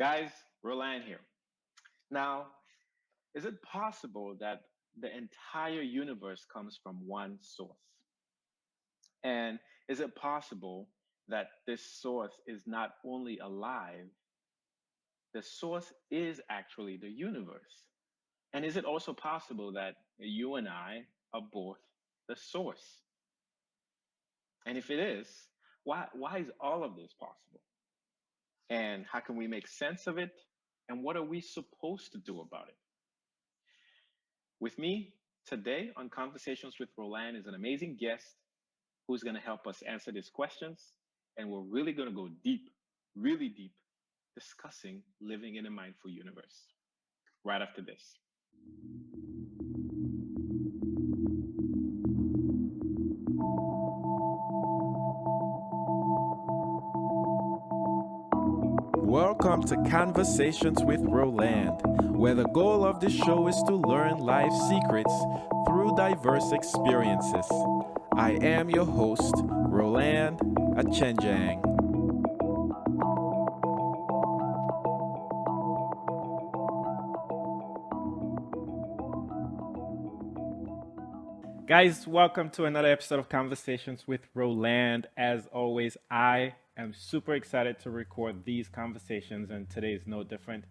Guys, Roland here. Now, is it possible that the entire universe comes from one source? And is it possible that this source is not only alive, the source is actually the universe? And is it also possible that you and I are both the source? And if it is, why is all of this possible? And how can we make sense of it? And what are we supposed to do about it? With me today on Conversations with Roland is an amazing guest who's going to help us answer these questions. And we're really going to go deep, really deep, discussing living in a mindful universe right after this. Welcome to Conversations with Roland, where the goal of the show is to learn life secrets through diverse experiences. I am your host, Roland Achenjang. Guys, welcome to another episode of Conversations with Roland. As always, I am super excited to record these conversations, and today is no different.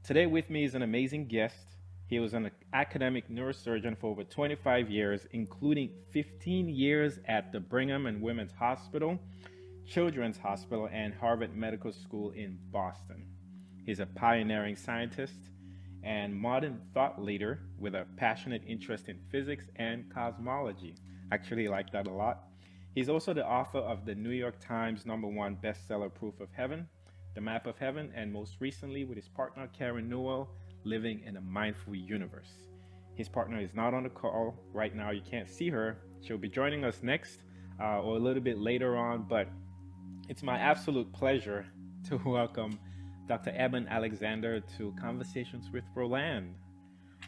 Today, with me is an amazing guest. He was an academic neurosurgeon for over 25 years, including 15 years at the Brigham and Women's Hospital, Children's Hospital, and Harvard Medical School in Boston. He's a pioneering scientist and modern thought leader with a passionate interest in physics and cosmology. Actually, like that a lot. He's also the author of the New York Times #1 bestseller Proof of Heaven, The Map of Heaven, and most recently with his partner Karen Newell, Living in a Mindful Universe. His partner is not on the call right now. You can't see her. She'll be joining us next or a little bit later on, but it's my absolute pleasure to welcome Dr. Eben Alexander to Conversations with Roland.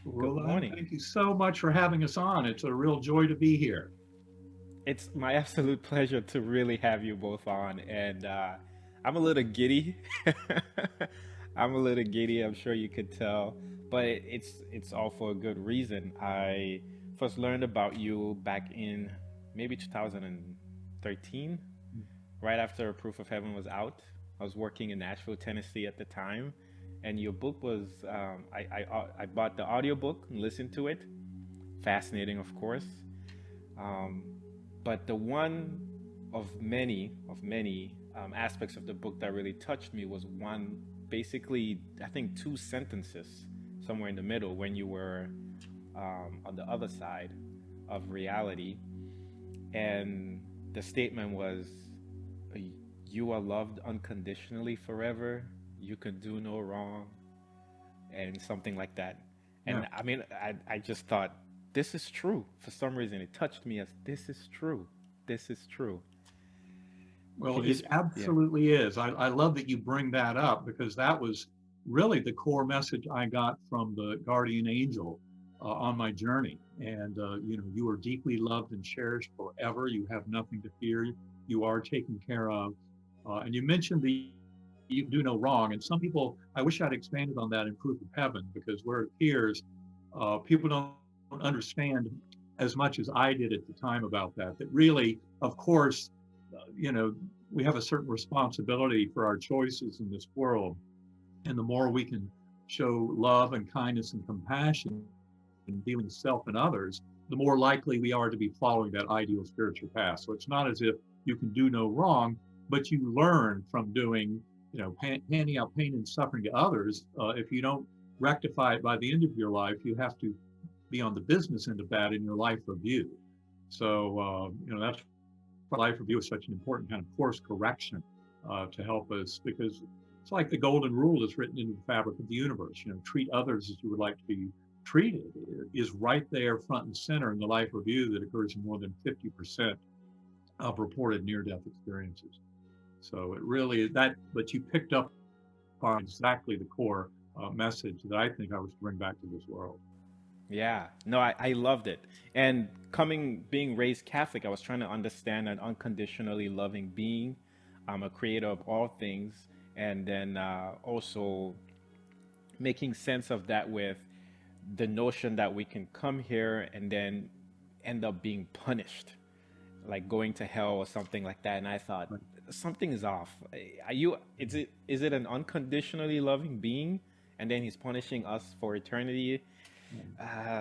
Good Roland, morning. thank you so much for having us on. It's a real joy to be here. It's my absolute pleasure to really have you both on. And I'm a little giddy. I'm a little giddy, I'm sure you could tell. But it's all for a good reason. I first learned about you back in maybe 2013, right after Proof of Heaven was out. I was working in Nashville, Tennessee at the time, and your book was I bought the audiobook and listened to it. Fascinating, of course. Um, but the one of many aspects of the book that really touched me was one, basically, I think two sentences somewhere in the middle when you were on the other side of reality, and the statement was, "You are loved unconditionally forever. You can do no wrong," and something like that. Yeah. And I mean, I just thought, this is true. For some reason, it touched me as this is true. This is true. Well, Can you, it yeah. absolutely is. I love that you bring that up because that was really the core message I got from the guardian angel on my journey. And, you are deeply loved and cherished forever. You have nothing to fear. You are taken care of. And you mentioned the you do no wrong. And some people, I wish I'd expanded on that in Proof of Heaven because where it appears, people don't understand as much as I did at the time about that. That really, of course, you know, we have a certain responsibility for our choices in this world. And the more we can show love and kindness and compassion in dealing with self and others, the more likely we are to be following that ideal spiritual path. So it's not as if you can do no wrong, but you learn from doing, handing out pain and suffering to others. If you don't rectify it by the end of your life, you have to be on the business end of that in your life review. So, that's why life review is such an important kind of course correction to help us because it's like the golden rule that's written into the fabric of the universe. Treat others as you would like to be treated is right there front and center in the life review that occurs in more than 50% of reported near-death experiences. So it really is that, but you picked up on exactly the core message that I think I was to bring back to this world. Yeah, no, I loved it. And being raised Catholic, I was trying to understand an unconditionally loving being, a creator of all things. and then also making sense of that with the notion that we can come here and then end up being punished, like going to hell or something like that. And I thought Right. something is off. Are you? Is it an unconditionally loving being, and then he's punishing us for eternity?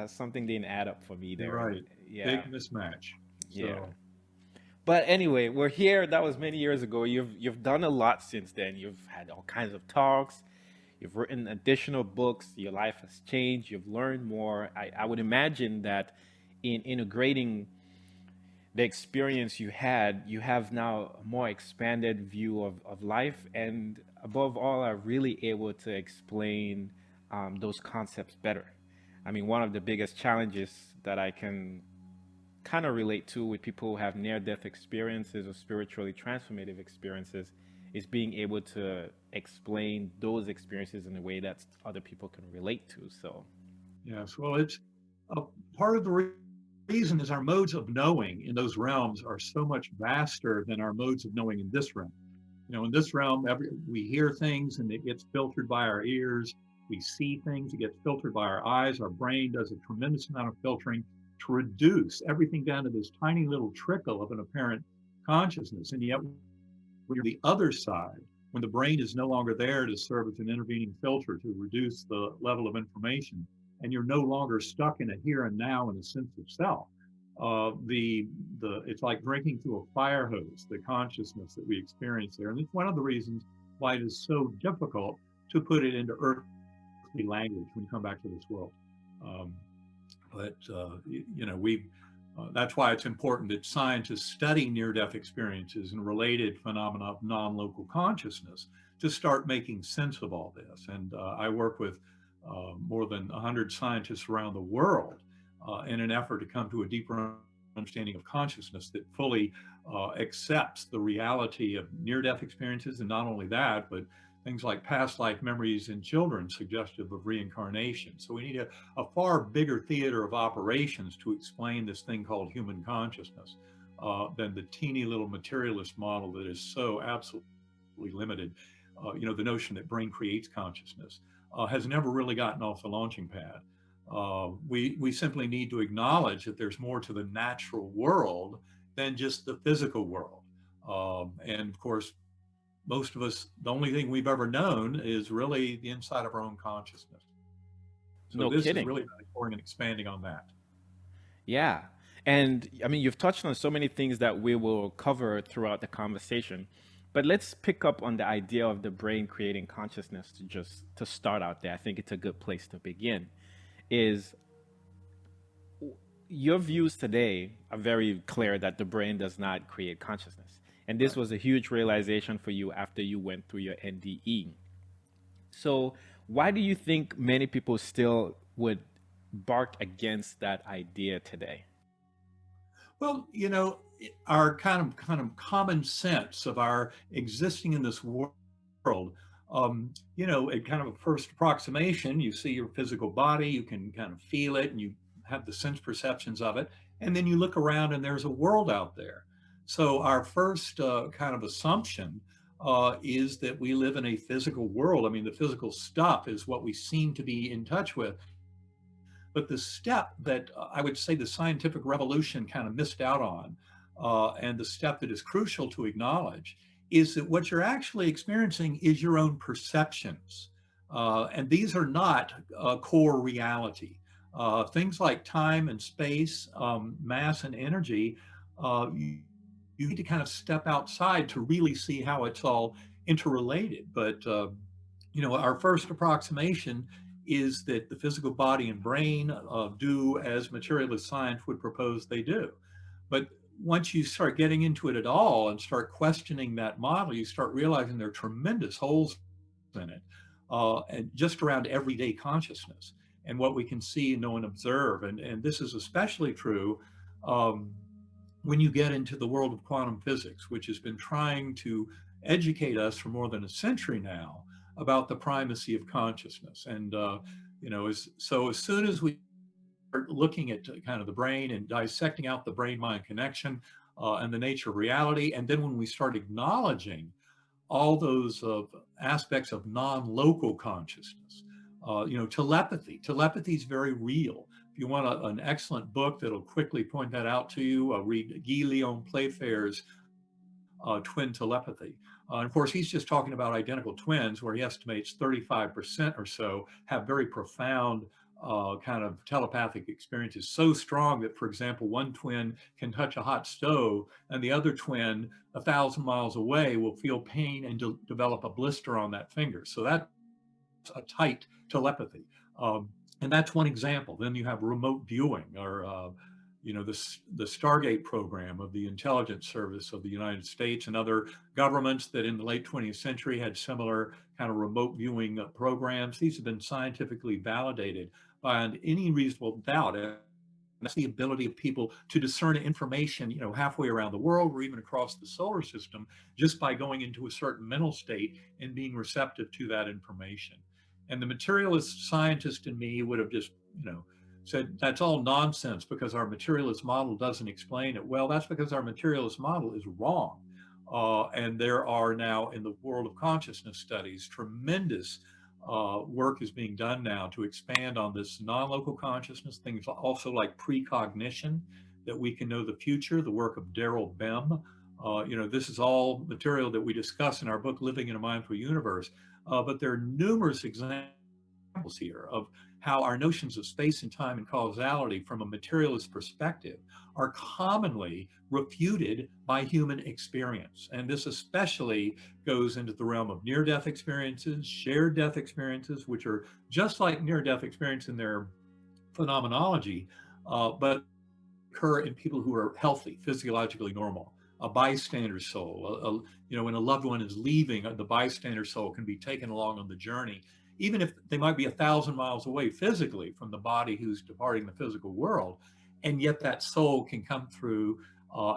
Something didn't add up for me You're there. right. Yeah, Big mismatch. yeah. So But anyway, we're here. That was many years ago. You've done a lot since then. You've had all kinds of talks. You've written additional books. Your life has changed. You've learned more. I would imagine that in integrating the experience you had, you have now a more expanded view of life, and above all, are really able to explain those concepts better. I mean, one of the biggest challenges that I can kind of relate to with people who have near death experiences or spiritually transformative experiences is being able to explain those experiences in a way that other people can relate to. So, yes, well, it's a part of the reason is our modes of knowing in those realms are so much vaster than our modes of knowing in this realm. In this realm, we hear things and it gets filtered by our ears. We see things, it gets filtered by our eyes. Our brain does a tremendous amount of filtering to reduce everything down to this tiny little trickle of an apparent consciousness. And yet, when you're the other side, when the brain is no longer there to serve as an intervening filter to reduce the level of information, and you're no longer stuck in a here and now in a sense of self. The it's like drinking through a fire hose, the consciousness that we experience there. And it's one of the reasons why it is so difficult to put it into earthly language when you come back to this world. Um, but we that's why it's important that scientists study near-death experiences and related phenomena of non-local consciousness to start making sense of all this. And I work with more than 100 scientists around the world in an effort to come to a deeper understanding of consciousness that fully accepts the reality of near-death experiences, and not only that, but things like past life memories in children suggestive of reincarnation. So we need a far bigger theater of operations to explain this thing called human consciousness than the teeny little materialist model that is so absolutely limited. The notion that brain creates consciousness has never really gotten off the launching pad. We simply need to acknowledge that there's more to the natural world than just the physical world. And of course, most of us, the only thing we've ever known is really the inside of our own consciousness. So no this is kidding. really about exploring and expanding on that. Yeah. And I mean, you've touched on so many things that we will cover throughout the conversation. But let's pick up on the idea of the brain creating consciousness to start out there. I think it's a good place to begin. Is your views today are very clear that the brain does not create consciousness. And this Right. was a huge realization for you after you went through your NDE. So, why do you think many people still would bark against that idea today? Well, our kind of common sense of our existing in this world. A kind of a first approximation, you see your physical body, you can kind of feel it, and you have the sense perceptions of it, and then you look around and there's a world out there. So our first kind of assumption is that we live in a physical world. I mean, the physical stuff is what we seem to be in touch with. But the step that I would say the scientific revolution kind of missed out on, and the step that is crucial to acknowledge, is that what you're actually experiencing is your own perceptions. And these are not core reality. Things like time and space, mass and energy, you need to kind of step outside to really see how it's all interrelated. But our first approximation is that the physical body and brain do as materialist science would propose they do. But once you start getting into it at all and start questioning that model, you start realizing there are tremendous holes in it, and just around everyday consciousness and what we can see, know, and observe. And this is especially true um, when you get into the world of quantum physics, which has been trying to educate us for more than a century now about the primacy of consciousness. And as soon as we start looking at kind of the brain and dissecting out the brain-mind connection and the nature of reality, and then when we start acknowledging all those aspects of non-local consciousness. Telepathy. Telepathy is very real. If you want an excellent book that'll quickly point that out to you, read Guy Leon Playfair's Twin Telepathy. And of course, he's just talking about identical twins, where he estimates 35% or so have very profound kind of telepathic experiences, so strong that, for example, one twin can touch a hot stove and the other twin 1,000 miles away will feel pain and develop a blister on that finger. So that's a tight telepathy. And that's one example. Then you have remote viewing, or the Stargate program of the intelligence service of the United States and other governments that in the late 20th century had similar kind of remote viewing programs. These have been scientifically validated beyond any reasonable doubt. And that's the ability of people to discern information, halfway around the world or even across the solar system, just by going into a certain mental state and being receptive to that information. And the materialist scientist in me would have just, said that's all nonsense because our materialist model doesn't explain it. Well, that's because our materialist model is wrong. And there are now in the world of consciousness studies, tremendous work is being done now to expand on this non-local consciousness, things also like precognition, that we can know the future, the work of Daryl Bem. This is all material that we discuss in our book, Living in a Mindful Universe. But there are numerous examples here of how our notions of space and time and causality from a materialist perspective are commonly refuted by human experience. And this especially goes into the realm of near-death experiences, shared death experiences, which are just like near-death experience in their phenomenology, but occur in people who are healthy, physiologically normal. A bystander soul, when a loved one is leaving, the bystander soul can be taken along on the journey, even if they might be 1,000 miles away physically from the body who's departing the physical world. And yet that soul can come through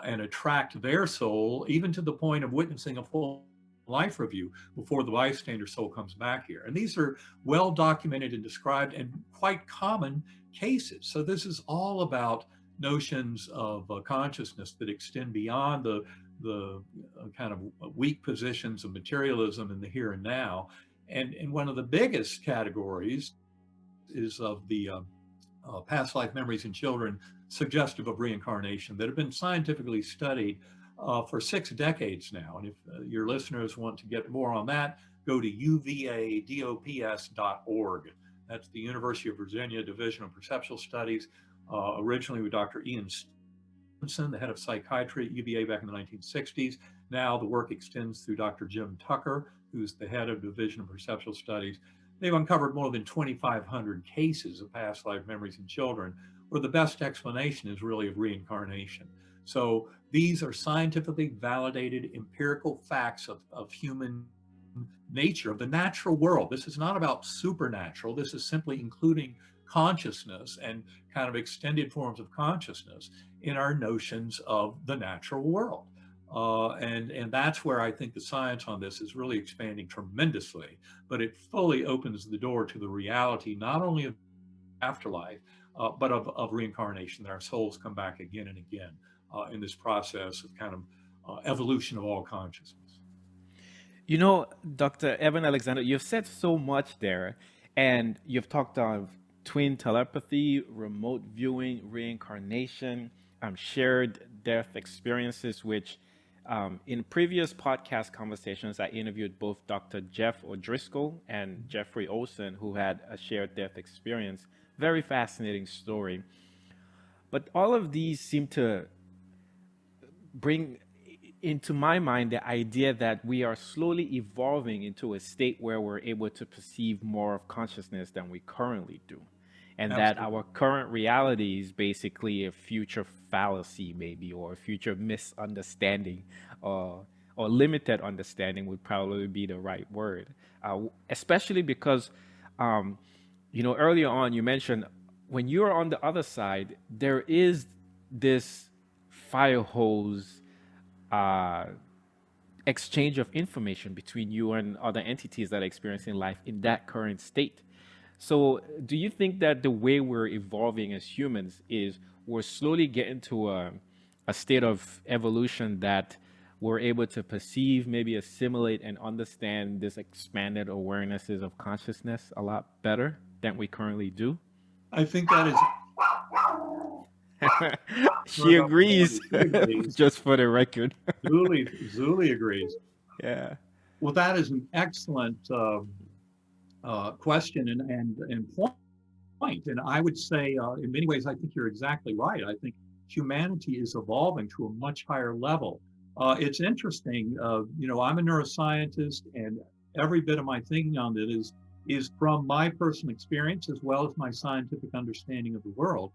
and attract their soul, even to the point of witnessing a full life review before the bystander soul comes back here. And these are well documented and described and quite common cases. So this is all about notions of consciousness that extend beyond the kind of weak positions of materialism in the here and now. And one of the biggest categories is of the past life memories in children suggestive of reincarnation that have been scientifically studied for 6 decades now. And if your listeners want to get more on that, go to uvadops.org. That's the University of Virginia Division of Perceptual Studies, originally with Dr. Ian Stevenson, the head of psychiatry at UVA back in the 1960s. Now the work extends through Dr. Jim Tucker, who's the head of Division of Perceptual Studies. They've uncovered more than 2,500 cases of past life memories in children, where the best explanation is really of reincarnation. So these are scientifically validated empirical facts of human nature, of the natural world. This is not about supernatural. This is simply including consciousness and kind of extended forms of consciousness in our notions of the natural world. And that's where I think the science on this is really expanding tremendously, but it fully opens the door to the reality, not only of afterlife, but of reincarnation, that our souls come back again and again in this process of kind of evolution of all consciousness. Dr. Eben Alexander, you've said so much there, and you've talked of twin telepathy, remote viewing, reincarnation, shared death experiences, which in previous podcast conversations, I interviewed both Dr. Jeff O'Driscoll and Jeffrey Olson, who had a shared death experience. Very fascinating story. But all of these seem to bring into my mind the idea that we are slowly evolving into a state where we're able to perceive more of consciousness than we currently do. And Absolutely. That our current reality is basically a future fallacy, maybe, or a future misunderstanding, or limited understanding would probably be the right word. Especially because, earlier on you mentioned when you're on the other side, there is this fire hose exchange of information between you and other entities that are experiencing life in that current state. So do you think that the way we're evolving as humans is we're slowly getting to a state of evolution that we're able to perceive, maybe assimilate, and understand this expanded awarenesses of consciousness a lot better than we currently do? I think that is She right on the agrees, money. She agrees. just for the record. Zuli agrees. Yeah. Well, that is an excellent question and point. And I would say, in many ways, I think you're exactly right. I think humanity is evolving to a much higher level. It's interesting. I'm a neuroscientist, and every bit of my thinking on it is from my personal experience as well as my scientific understanding of the world.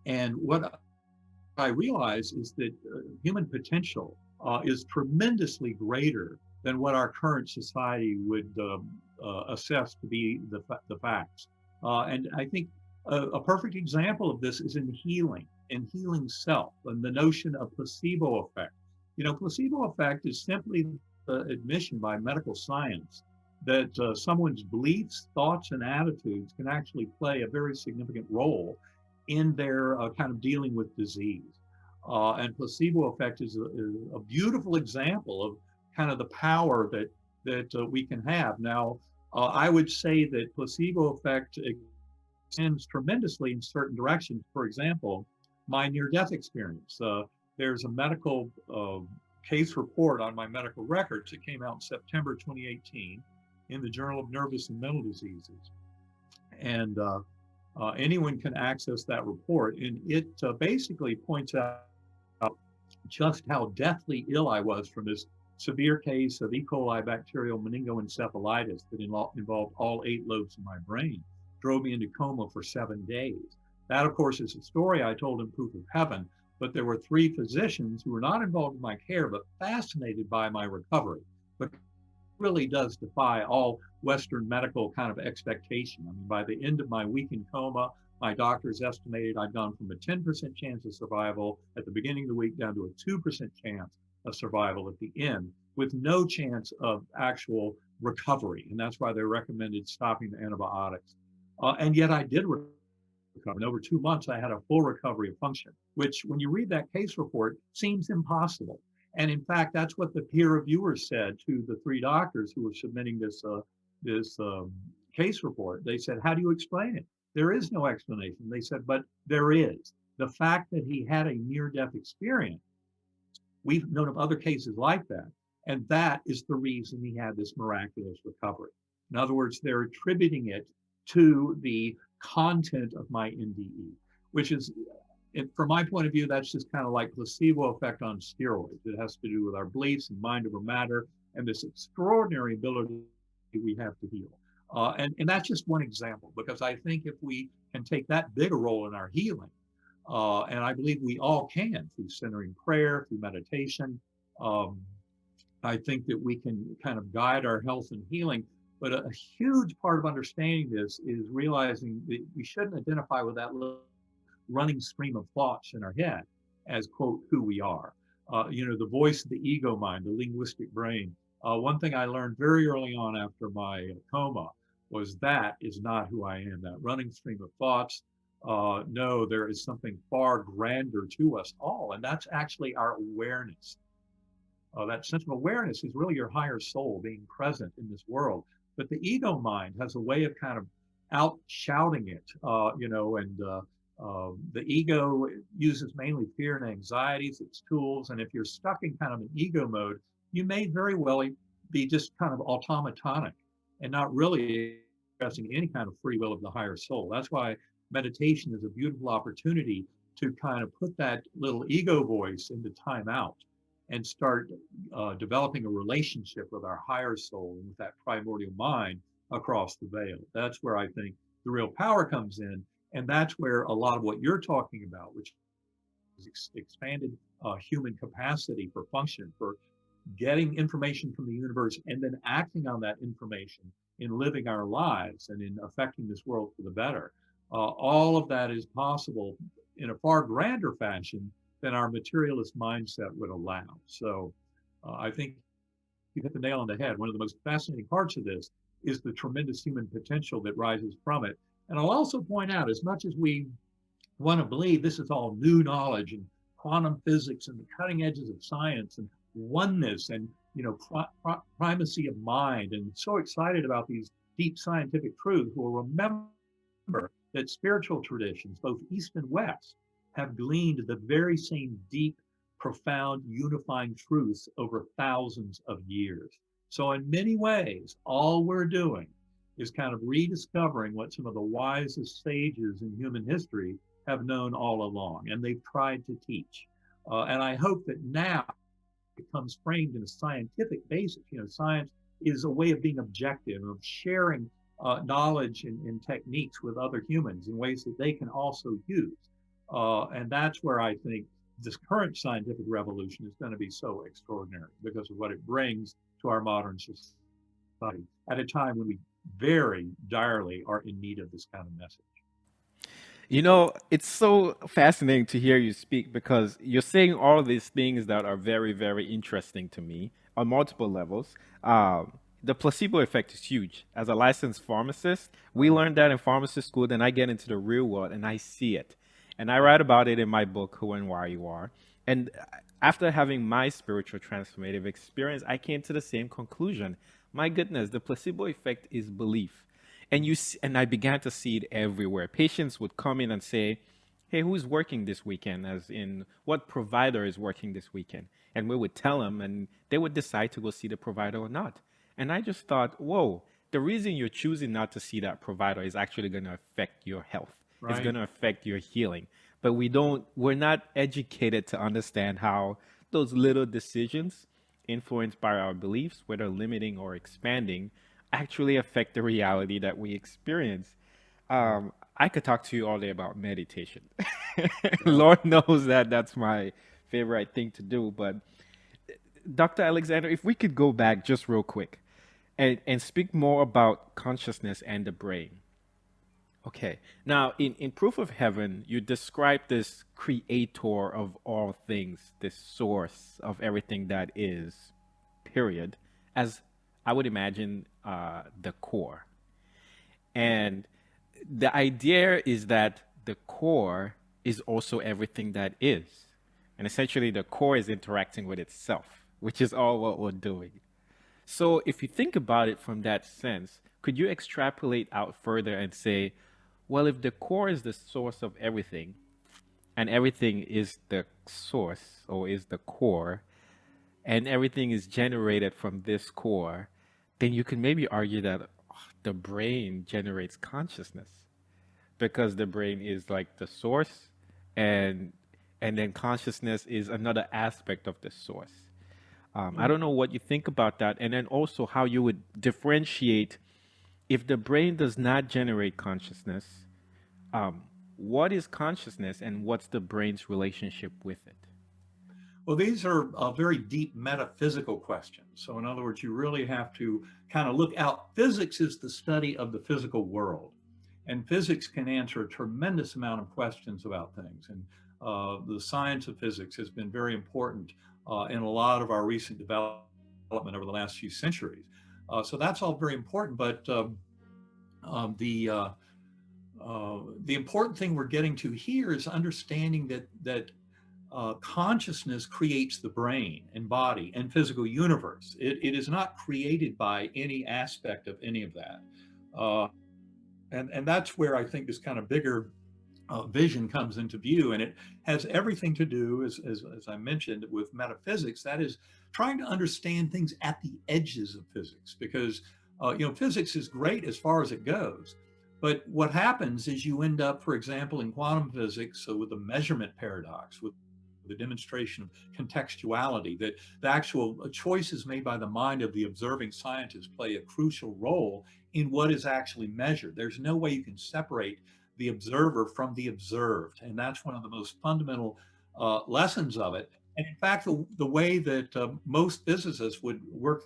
And what I realize is that human potential is tremendously greater than what our current society would assess to be the facts. And I think a perfect example of this is in healing and healing self and the notion of placebo effect. Placebo effect is simply the admission by medical science that someone's beliefs, thoughts, and attitudes can actually play a very significant role in their kind of dealing with disease. And placebo effect is a beautiful example of kind of the power that we can have. Now, I would say that placebo effect extends tremendously in certain directions. For example, my near-death experience. There's a medical case report on my medical records that came out in September 2018 in the Journal of Nervous and Mental Diseases. And anyone can access that report. And it basically points out just how deathly ill I was from this severe case of E. coli bacterial meningoencephalitis that involved all 8 lobes of my brain, drove me into coma for 7 days. That, of course, is a story I told in Proof of Heaven, but there were 3 physicians who were not involved in my care, but fascinated by my recovery. But it really does defy all Western medical kind of expectation. I mean, by the end of my week in coma, my doctors estimated I'd gone from a 10% chance of survival at the beginning of the week down to a 2% chance of survival at the end, with no chance of actual recovery. And that's why they recommended stopping the antibiotics. And yet I did recover. In over 2 months, I had a full recovery of function, which when you read that case report seems impossible. And in fact, that's what the peer reviewers said to the 3 doctors who were submitting this case report. They said, "How do you explain it?" There is no explanation. They said, but there is. The fact that he had a near-death experience, we've known of other cases like that, and that is the reason he had this miraculous recovery. In other words, they're attributing it to the content of my NDE, which is, from my point of view, that's just kind of like placebo effect on steroids. It has to do with our beliefs and mind over matter and this extraordinary ability we have to heal. And that's just one example, because I think if we can take that big a role in our healing, and I believe we all can through centering prayer, through meditation, I think that we can kind of guide our health and healing. But a huge part of understanding this is realizing that we shouldn't identify with that little running stream of thoughts in our head as, quote, who we are. The voice of the ego mind, the linguistic brain. One thing I learned very early on after my coma was that is not who I am, that running stream of thoughts. No, there is something far grander to us all, and that's actually our awareness. That sense of awareness is really your higher soul being present in this world. But the ego mind has a way of kind of out shouting it, the ego uses mainly fear and anxiety as its tools. And if you're stuck in kind of an ego mode, you may very well be just kind of automatonic and not really expressing any kind of free will of the higher soul. That's why meditation is a beautiful opportunity to kind of put that little ego voice into timeout and start developing a relationship with our higher soul and with that primordial mind across the veil. That's where I think the real power comes in. And that's where a lot of what you're talking about, which is expanded human capacity for function, for getting information from the universe and then acting on that information in living our lives and in affecting this world for the better. All of that is possible in a far grander fashion than our materialist mindset would allow. So I think you hit the nail on the head. One of the most fascinating parts of this is the tremendous human potential that rises from it. And I'll also point out, as much as we want to believe this is all new knowledge and quantum physics and the cutting edges of science and oneness and primacy of mind, and so excited about these deep scientific truths, will remember that spiritual traditions, both East and West, have gleaned the very same deep, profound, unifying truths over thousands of years. So, in many ways, all we're doing is kind of rediscovering what some of the wisest sages in human history have known all along, and they've tried to teach. And I hope that now it becomes framed in a scientific basis. Science is a way of being objective, of sharing knowledge and techniques with other humans in ways that they can also use. And that's where I think this current scientific revolution is going to be so extraordinary because of what it brings to our modern society at a time when we very direly are in need of this kind of message. It's so fascinating to hear you speak because you're saying all these things that are very, very interesting to me on multiple levels. The placebo effect is huge. As a licensed pharmacist, we learned that in pharmacy school, then I get into the real world and I see it. And I write about it in my book, Who and Why You Are. And after having my spiritual transformative experience, I came to the same conclusion. My goodness, the placebo effect is belief. And I began to see it everywhere. Patients would come in and say, "Hey, who's working this weekend?" As in, what provider is working this weekend? And we would tell them, and they would decide to go see the provider or not. And I just thought, whoa, the reason you're choosing not to see that provider is actually going to affect your health. Right. It's going to affect your healing. But we're not educated to understand how those little decisions influenced by our beliefs, whether limiting or expanding, actually affect the reality that we experience. I could talk to you all day about meditation. Lord knows that that's my favorite thing to do. But Dr. Alexander, if we could go back just real quick and speak more about consciousness and the brain. Okay. Now, in Proof of Heaven, you describe this creator of all things, this source of everything that is, period, as I would imagine the core. And the idea is that the core is also everything that is. And essentially, the core is interacting with itself, which is all what we're doing. So if you think about it from that sense, could you extrapolate out further and say, well, if the core is the source of everything, and everything is the source or is the core, and everything is generated from this core, then you can maybe argue that the brain generates consciousness because the brain is like the source, and then consciousness is another aspect of the source. I don't know what you think about that, and then also how you would differentiate if the brain does not generate consciousness. What is consciousness, and what's the brain's relationship with it? Well, these are very deep metaphysical questions. So, in other words, you really have to kind of look out. Physics is the study of the physical world, and physics can answer a tremendous amount of questions about things. And the science of physics has been very important in a lot of our recent development over the last few centuries. So that's all very important. But the important thing we're getting to here is understanding that consciousness creates the brain and body and physical universe. It is not created by any aspect of any of that. And that's where I think this kind of bigger vision comes into view. And it has everything to do, as I mentioned, with metaphysics. That is trying to understand things at the edges of physics, because physics is great as far as it goes. But what happens is you end up, for example, in quantum physics, so with the measurement paradox, with the demonstration of contextuality, that the actual choices made by the mind of the observing scientist play a crucial role in what is actually measured. There's no way you can separate the observer from the observed. And that's one of the most fundamental lessons of it. And in fact, the way that most physicists would work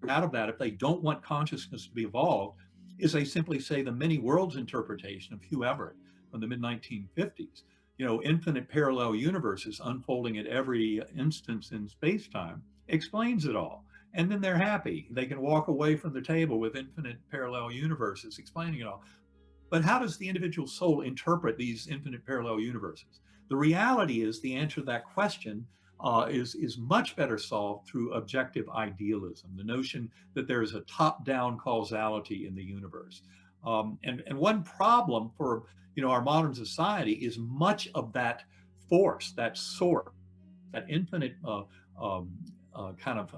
out of that, if they don't want consciousness to be evolved, is they simply say the many worlds interpretation of Hugh Everett from the mid-1950s. Infinite parallel universes unfolding at every instance in space-time explains it all. And then they're happy. They can walk away from the table with infinite parallel universes explaining it all. But how does the individual soul interpret these infinite parallel universes? The reality is the answer to that question is much better solved through objective idealism, the notion that there is a top-down causality in the universe. And one problem for our modern society is much of that force, that source, that infinite kind of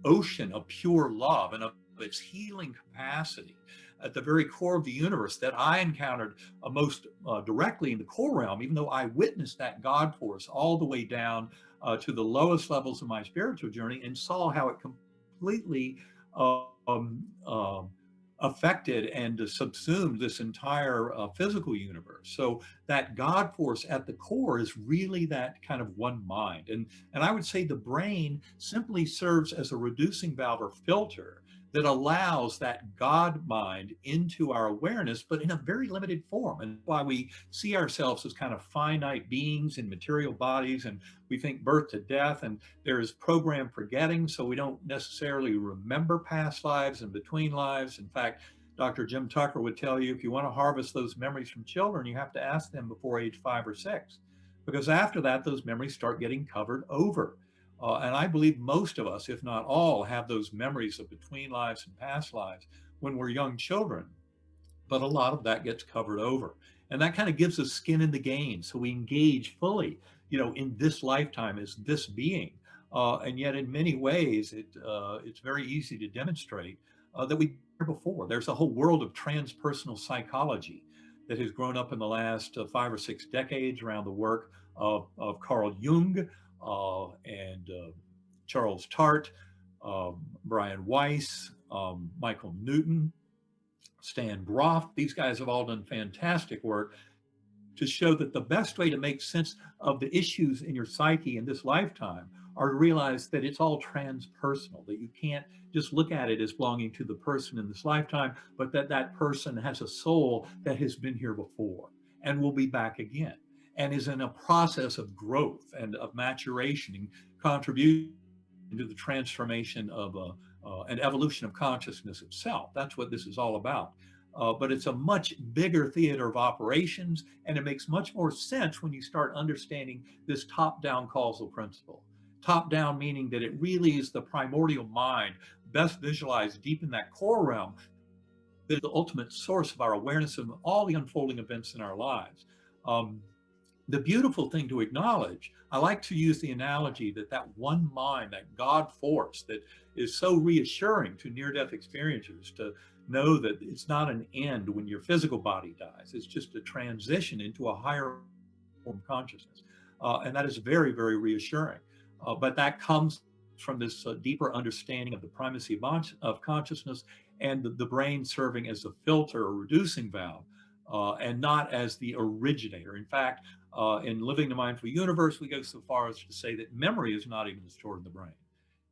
ocean of pure love and of its healing capacity at the very core of the universe that I encountered most directly in the core realm, even though I witnessed that God force all the way down to the lowest levels of my spiritual journey and saw how it completely affected and subsumed this entire physical universe. So that God force at the core is really that kind of one mind. And I would say the brain simply serves as a reducing valve or filter that allows that God mind into our awareness, but in a very limited form. And why we see ourselves as kind of finite beings in material bodies, and we think birth to death, and there is program forgetting, so we don't necessarily remember past lives and between lives. In fact, Dr. Jim Tucker would tell you if you want to harvest those memories from children, you have to ask them before age 5 or 6, because after that, those memories start getting covered over. And I believe most of us, if not all, have those memories of between lives and past lives when we're young children. But a lot of that gets covered over. And that kind of gives us skin in the game. So we engage fully, in this lifetime as this being. And yet in many ways, it's very easy to demonstrate that we were before. There's a whole world of transpersonal psychology that has grown up in the last 5 or 6 decades around the work of Carl Jung, and Charles Tart, Brian Weiss, Michael Newton, Stan Groff. These guys have all done fantastic work to show that the best way to make sense of the issues in your psyche in this lifetime are to realize that it's all transpersonal, that you can't just look at it as belonging to the person in this lifetime, but that person has a soul that has been here before and will be back again, and is in a process of growth and of maturation and contribution to the transformation of an evolution of consciousness itself. That's what this is all about. But it's a much bigger theater of operations, and it makes much more sense when you start understanding this top-down causal principle. Top-down meaning that it really is the primordial mind, best visualized deep in that core realm, that is the ultimate source of our awareness of all the unfolding events in our lives. The beautiful thing to acknowledge, I like to use the analogy that one mind, that God force that is so reassuring to near-death experiencers to know that it's not an end when your physical body dies. It's just a transition into a higher form of consciousness. And that is very, very reassuring. But that comes from this deeper understanding of the primacy of consciousness and the brain serving as a filter or reducing valve, and not as the originator. In fact, in Living the Mindful Universe, we go so far as to say that memory is not even stored in the brain.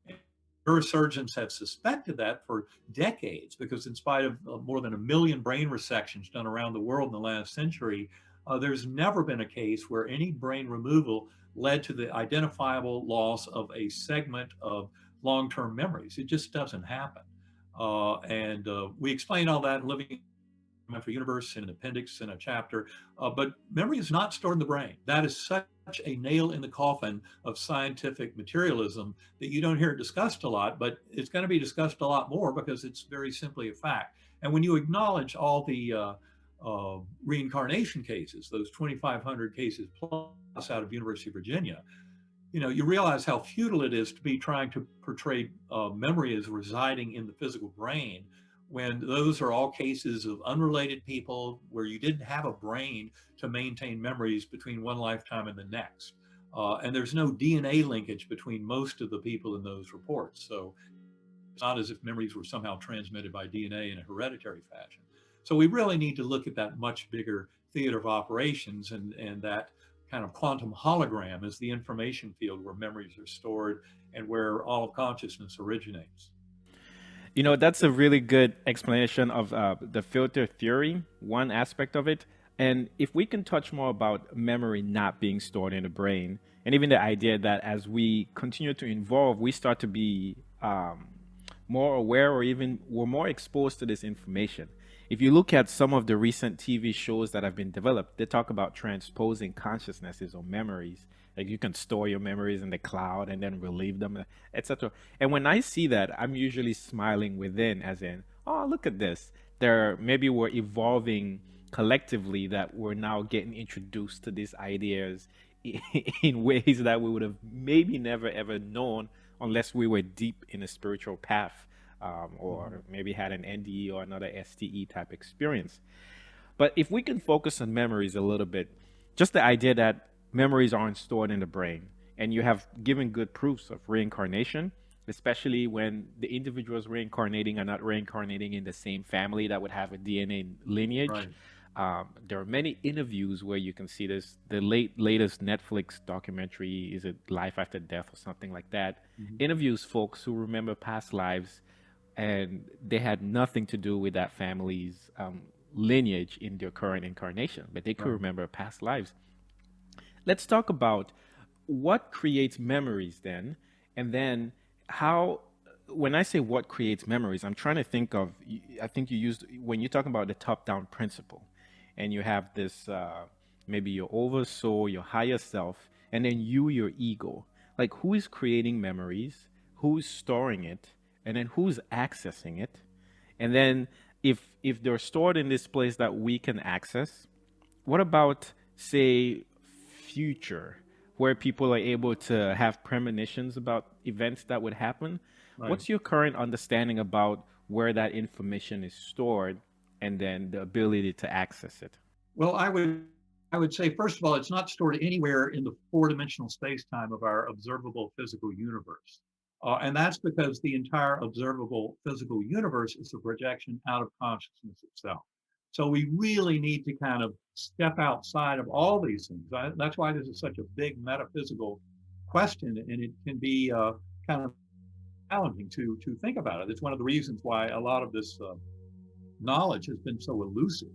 And neurosurgeons have suspected that for decades, because in spite of more than 1 million brain resections done around the world in the last century, there's never been a case where any brain removal led to the identifiable loss of a segment of long-term memories. It just doesn't happen. And we explain all that in Living Mindful Universe in an appendix in a chapter, but memory is not stored in the brain. That is such a nail in the coffin of scientific materialism that you don't hear it discussed a lot, but it's going to be discussed a lot more because it's very simply a fact. And when you acknowledge all the reincarnation cases, those 2,500 cases plus out of University of Virginia, you realize how futile it is to be trying to portray memory as residing in the physical brain, when those are all cases of unrelated people where you didn't have a brain to maintain memories between one lifetime and the next. And there's no DNA linkage between most of the people in those reports. So it's not as if memories were somehow transmitted by DNA in a hereditary fashion. So we really need to look at that much bigger theater of operations, and that kind of quantum hologram as the information field where memories are stored and where all of consciousness originates. That's a really good explanation of the filter theory, one aspect of it. And if we can touch more about memory not being stored in the brain, and even the idea that as we continue to evolve, we start to be more aware, or even we're more exposed to this information. If you look at some of the recent TV shows that have been developed, they talk about transposing consciousnesses or memories. Like you can store your memories in the cloud and then relive them, etc. And when I see that, I'm usually smiling within, as in, oh, look at this. There, maybe we're evolving collectively, that we're now getting introduced to these ideas in ways that we would have maybe never ever known unless we were deep in a spiritual path, or maybe had an NDE or another STE type experience. But if we can focus on memories a little bit, just the idea that memories aren't stored in the brain, and you have given good proofs of reincarnation, especially when the individuals reincarnating are not reincarnating in the same family that would have a DNA lineage. Right. There are many interviews where you can see this. The latest Netflix documentary, is it Life After Death or something like that, interviews folks who remember past lives, and they had nothing to do with that family's lineage in their current incarnation, but they could Right. remember past lives. Let's talk about what creates memories then, and then how. When I say what creates memories, I'm trying to think of. I think you used, when you're talking about the top-down principle, and you have this maybe your oversoul, your higher self, and then you, your ego. Like, who is creating memories? Who's storing it? And then who's accessing it? And then if they're stored in this place that we can access, what about, say, future, where people are able to have premonitions about events that would happen? Right. What's your current understanding about where that information is stored, and then the ability to access it? Well, I would say, first of all, it's not stored anywhere in the four-dimensional space-time of our observable physical universe. And that's because the entire observable physical universe is a projection out of consciousness itself. So we really need to kind of step outside of all these things. That's why this is such a big metaphysical question, and it can be kind of challenging to think about it. It's one of the reasons why a lot of this knowledge has been so elusive.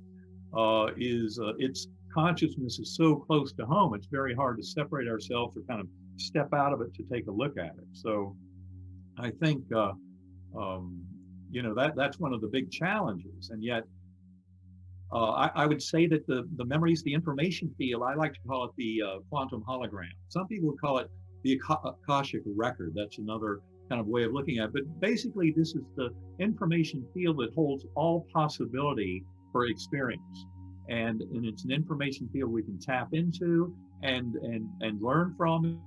Is its consciousness is so close to home, it's very hard to separate ourselves or kind of step out of it to take a look at it. So I think that's one of the big challenges. And yet I would say that the memories, the information field, I like to call it the quantum hologram. Some people would call it the Akashic record. That's another kind of way of looking at it. But basically, this is the information field that holds all possibility for experience. And it's an information field we can tap into and learn from,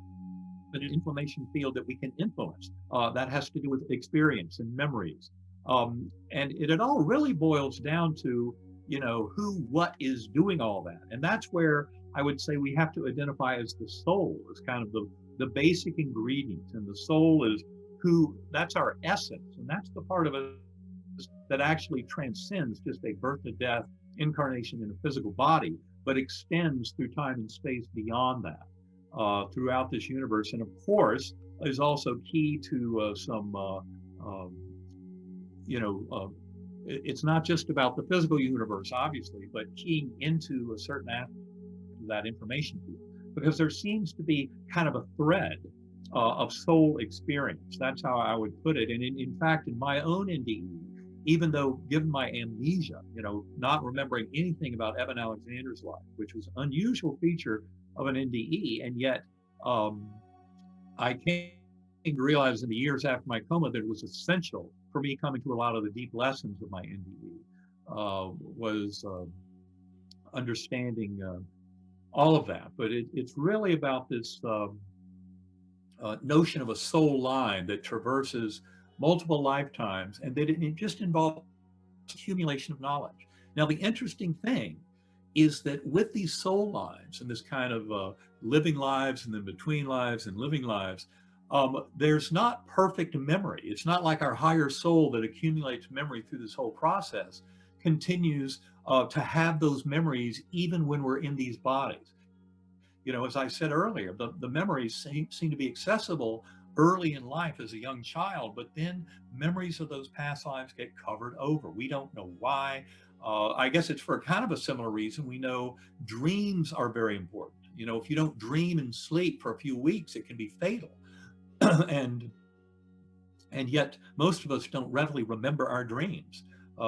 an information field that we can influence. That has to do with experience and memories. And it all really boils down to, who, what is doing all that. And that's where I would say we have to identify as the soul, as kind of the basic ingredient. And the soul is that's our essence. And that's the part of us that actually transcends just a birth to death incarnation in a physical body, but extends through time and space beyond that, throughout this universe. And of course, is also key to it's not just about the physical universe, obviously, but keying into a certain aspect of that information field, because there seems to be kind of a thread of soul experience. That's how I would put it. And in fact, in my own NDE, even though given my amnesia, not remembering anything about Eben Alexander's life, which was an unusual feature of an NDE, and yet I came to realize in the years after my coma that it was essential for me coming to a lot of the deep lessons of my NDE, was understanding all of that. But it's really about this notion of a soul line that traverses multiple lifetimes, and that it just involves accumulation of knowledge. Now, the interesting thing is that with these soul lines and this kind of living lives and then between lives and living lives, there's not perfect memory. It's not like our higher soul that accumulates memory through this whole process continues to have those memories even when we're in these bodies. As I said earlier, the memories seem to be accessible early in life as a young child, but then memories of those past lives get covered over. We don't know why. I guess it's for kind of a similar reason. We know dreams are very important. If you don't dream and sleep for a few weeks, it can be fatal. and yet most of us don't readily remember our dreams.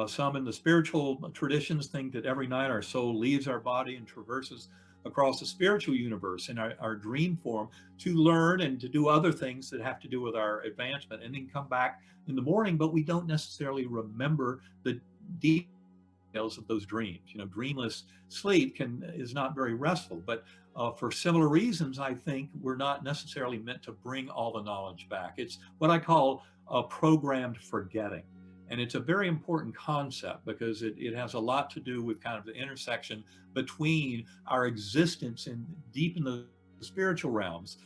Some in the spiritual traditions think that every night our soul leaves our body and traverses across the spiritual universe in our dream form to learn and to do other things that have to do with our advancement, and then come back in the morning, but we don't necessarily remember the details of those dreams. Dreamless sleep is not very restful, but for similar reasons, I think we're not necessarily meant to bring all the knowledge back. It's what I call a programmed forgetting. And it's a very important concept because it has a lot to do with kind of the intersection between our existence in deep in the spiritual realms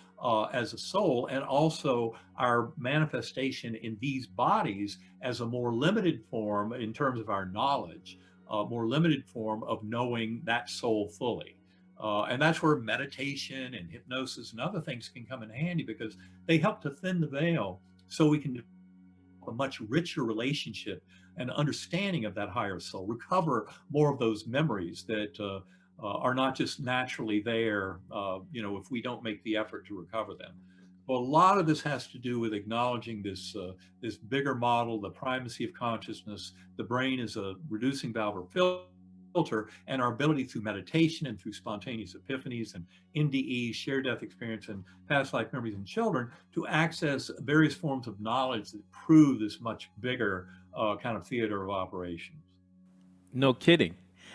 as a soul, and also our manifestation in these bodies as a more limited form in terms of our knowledge, more limited form of knowing that soul fully. And that's where meditation and hypnosis and other things can come in handy, because they help to thin the veil so we can a much richer relationship and understanding of that higher soul, recover more of those memories that are not just naturally there, if we don't make the effort to recover them. Well, a lot of this has to do with acknowledging this bigger model, the primacy of consciousness. The brain is a reducing valve or filter, and our ability through meditation and through spontaneous epiphanies and NDE, shared death experience, and past life memories in children to access various forms of knowledge that prove this much bigger kind of theater of operations. No kidding.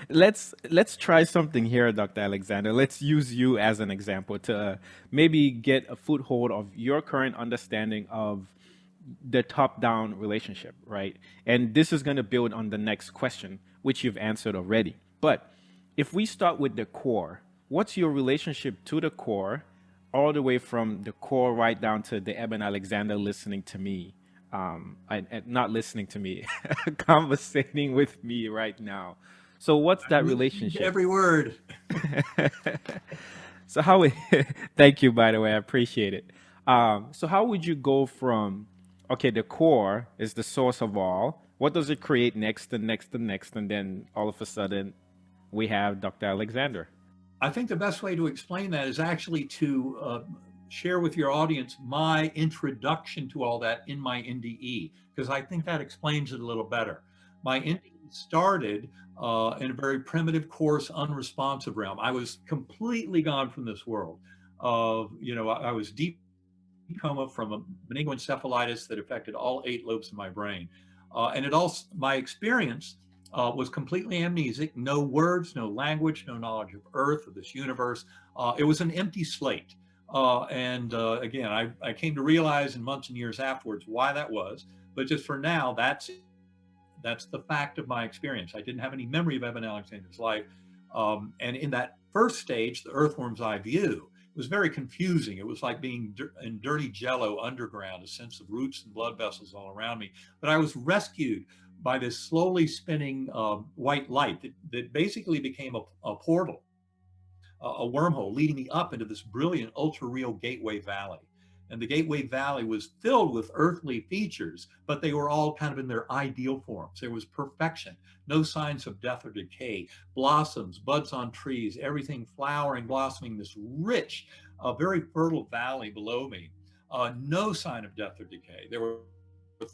Let's try something here, Dr. Alexander. Let's use you as an example to maybe get a foothold of your current understanding of the top-down relationship, right? And this is going to build on the next question, which you've answered already. But if we start with the core, what's your relationship to the core, all the way from the core right down to the Eben Alexander listening to me, and not listening to me, conversating with me right now? So what's that relationship? Every word. So how? Thank you, by the way, I appreciate it. So how would you go from, okay, the core is the source of all. What does it create next and next and next, and then all of a sudden we have Dr. Alexander? I think the best way to explain that is actually to share with your audience my introduction to all that in my NDE, because I think that explains it a little better. My NDE started in a very primitive, coarse, unresponsive realm. I was completely gone from this world. I was deep coma from a meningoencephalitis that affected all 8 lobes of my brain. And my experience was completely amnesic, no words, no language, no knowledge of Earth, of this universe. It was an empty slate. Again, I came to realize in months and years afterwards why that was. But just for now, that's the fact of my experience. I didn't have any memory of Eben Alexander's life. And in that first stage, the earthworm's eye view, it was very confusing. It was like being in dirty jello underground, a sense of roots and blood vessels all around me. But I was rescued by this slowly spinning white light that basically became a portal, a wormhole leading me up into this brilliant, ultra-real Gateway Valley. And the Gateway Valley was filled with earthly features, but they were all kind of in their ideal forms. There was perfection, no signs of death or decay, blossoms, buds on trees, everything flowering, blossoming, this rich, very fertile valley below me. No sign of death or decay. There were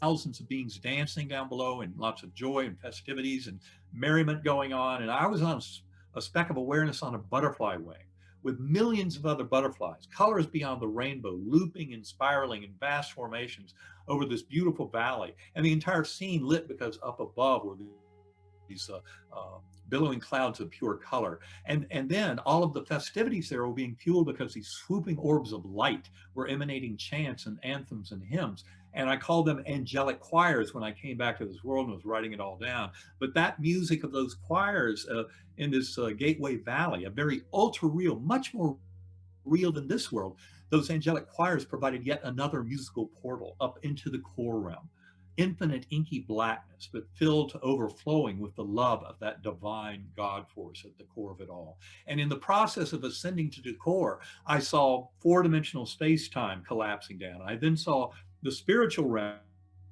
thousands of beings dancing down below, and lots of joy and festivities and merriment going on. And I was on a speck of awareness on a butterfly wing, with millions of other butterflies, colors beyond the rainbow, looping and spiraling in vast formations over this beautiful valley. And the entire scene lit because up above were these billowing clouds of pure color. And then all of the festivities there were being fueled because these swooping orbs of light were emanating chants and anthems and hymns. And I called them angelic choirs when I came back to this world and was writing it all down. But that music of those choirs in this Gateway Valley, a very ultra real, much more real than this world, those angelic choirs provided yet another musical portal up into the core realm. Infinite inky blackness, but filled to overflowing with the love of that divine God force at the core of it all. And in the process of ascending to the core, I saw 4-dimensional space-time collapsing down. I then saw the spiritual realm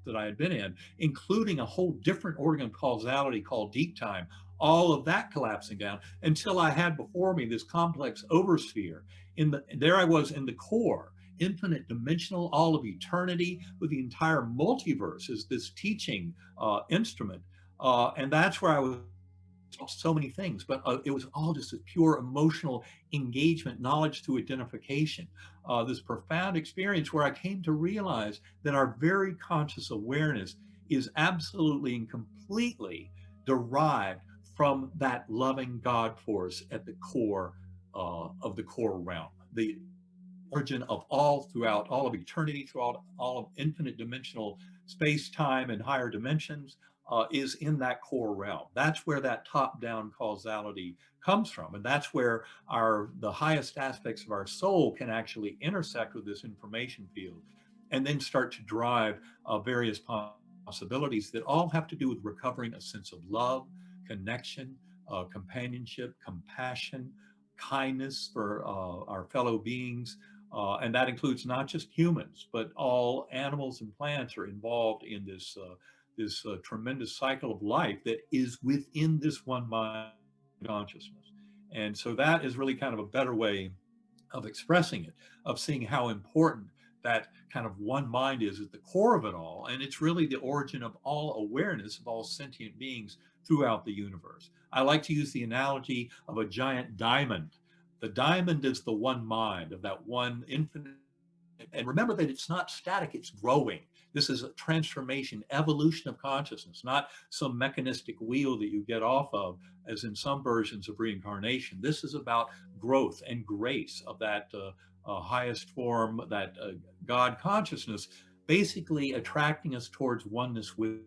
that I had been in, including a whole different organ of causality called deep time, all of that collapsing down until I had before me this complex oversphere. There I was in the core, infinite dimensional, all of eternity, with the entire multiverse as this teaching instrument. And that's where I was so many things, but it was all just a pure emotional engagement, knowledge through identification, this profound experience where I came to realize that our very conscious awareness is absolutely and completely derived from that loving God force at the core of the core realm, the origin of all throughout all of eternity, throughout all of infinite dimensional space, time, and higher dimensions, is in that core realm. That's where that top-down causality comes from, and that's where the highest aspects of our soul can actually intersect with this information field, and then start to drive various possibilities that all have to do with recovering a sense of love, connection, companionship, compassion, kindness for our fellow beings, and that includes not just humans, but all animals and plants are involved in this tremendous cycle of life that is within this one mind consciousness. And so that is really kind of a better way of expressing it, of seeing how important that kind of one mind is at the core of it all. And it's really the origin of all awareness of all sentient beings throughout the universe. I like to use the analogy of a giant diamond. The diamond is the one mind of that one infinite. And remember that it's not static, it's growing. This is a transformation, evolution of consciousness, not some mechanistic wheel that you get off of, as in some versions of reincarnation. This is about growth and grace of that highest form, that God consciousness, basically attracting us towards oneness with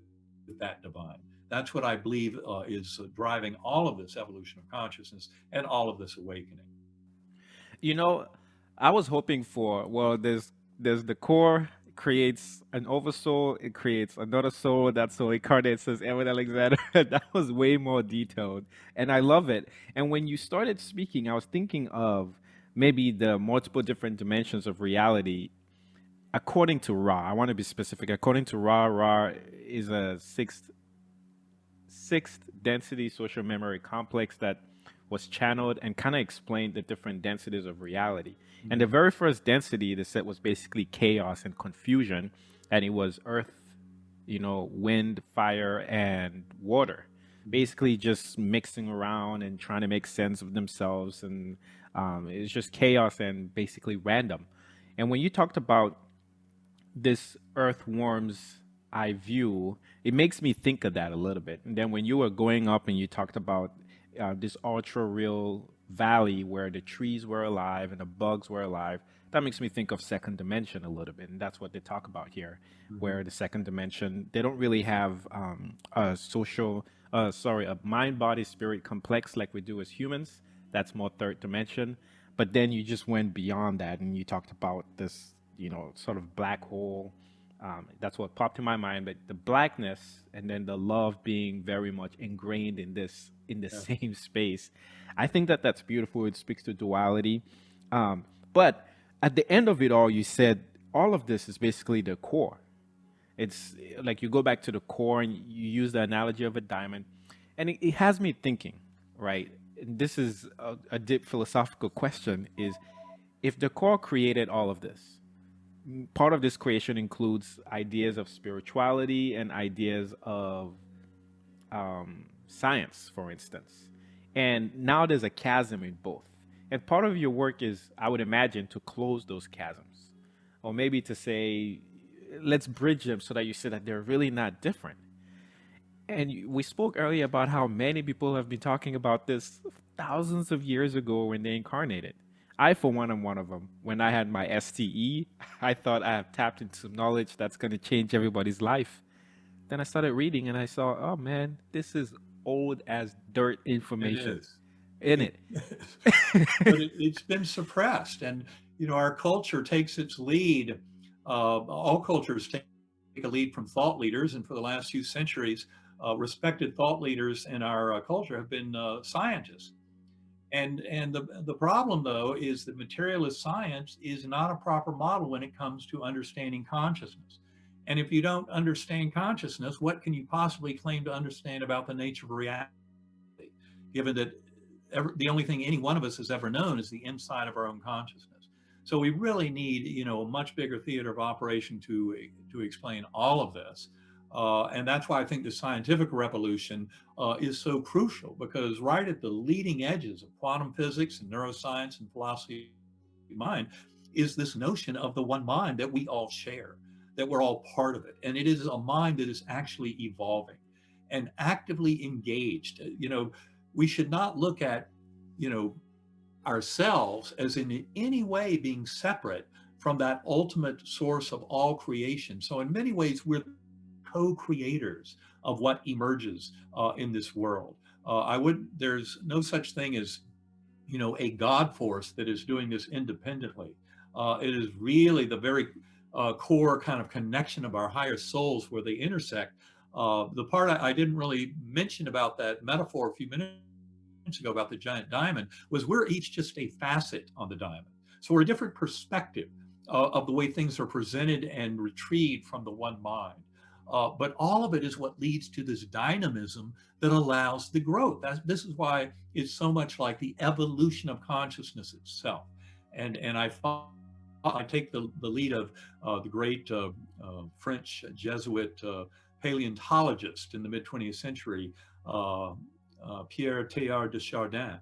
that divine. That's what I believe is driving all of this evolution of consciousness and all of this awakening. You know, I was hoping for, well, there's the core creates an oversoul, it creates another soul, that soul incarnates as Eben Alexander. That was way more detailed, and I love it. And when you started speaking, I was thinking of maybe the multiple different dimensions of reality. According to Ra, I want to be specific. According to Ra, Ra is a sixth density social memory complex that was channeled and kind of explained the different densities of reality. And the very first density they said was basically chaos and confusion, and it was earth, wind, fire, and water, basically just mixing around and trying to make sense of themselves, and it's just chaos and basically random. And when you talked about this earthworm's eye view, it makes me think of that a little bit. And then when you were going up and you talked about this ultra real valley where the trees were alive and the bugs were alive, that makes me think of second dimension a little bit. And that's what they talk about here, where the second dimension, they don't really have a mind, body, spirit complex like we do as humans. That's more third dimension. But then you just went beyond that and you talked about this, sort of black hole. That's what popped in my mind. But the blackness and then the love being very much ingrained in the same space. I think that that's beautiful. It speaks to duality. But at the end of it all, you said all of this is basically the core. It's like you go back to the core and you use the analogy of a diamond, and it has me thinking, right? And this is a deep philosophical question: is if the core created all of this, part of this creation includes ideas of spirituality and ideas of science, for instance. And now there's a chasm in both. And part of your work is, I would imagine, to close those chasms. Or maybe to say, let's bridge them so that you see that they're really not different. And we spoke earlier about how many people have been talking about this thousands of years ago when they incarnated. I, for one, am one of them. When I had my STE, I thought I have tapped into some knowledge that's going to change everybody's life. Then I started reading and I saw, oh man, this is old as dirt information. It In it. But it's been suppressed. And, our culture takes its lead. All cultures take a lead from thought leaders. And for the last few centuries, respected thought leaders in our culture have been scientists. And the problem, though, is that materialist science is not a proper model when it comes to understanding consciousness. And if you don't understand consciousness, what can you possibly claim to understand about the nature of reality, given that the only thing any one of us has ever known is the inside of our own consciousness? So we really need, a much bigger theater of operation to explain all of this. And that's why I think the scientific revolution is so crucial, because right at the leading edges of quantum physics and neuroscience and philosophy of mind is this notion of the one mind that we all share, that we're all part of it. And it is a mind that is actually evolving and actively engaged. We should not look at, you know, ourselves as in any way being separate from that ultimate source of all creation. So, in many ways, we're co-creators of what emerges in this world. There's no such thing as, a God force that is doing this independently. It is really the very core kind of connection of our higher souls where they intersect. The part I didn't really mention about that metaphor a few minutes ago about the giant diamond was we're each just a facet on the diamond. So we're a different perspective of the way things are presented and retrieved from the one mind. But all of it is what leads to this dynamism that allows the growth. This is why it's so much like the evolution of consciousness itself. And I take the lead of the great French Jesuit paleontologist in the mid 20th century, Pierre Teilhard de Chardin.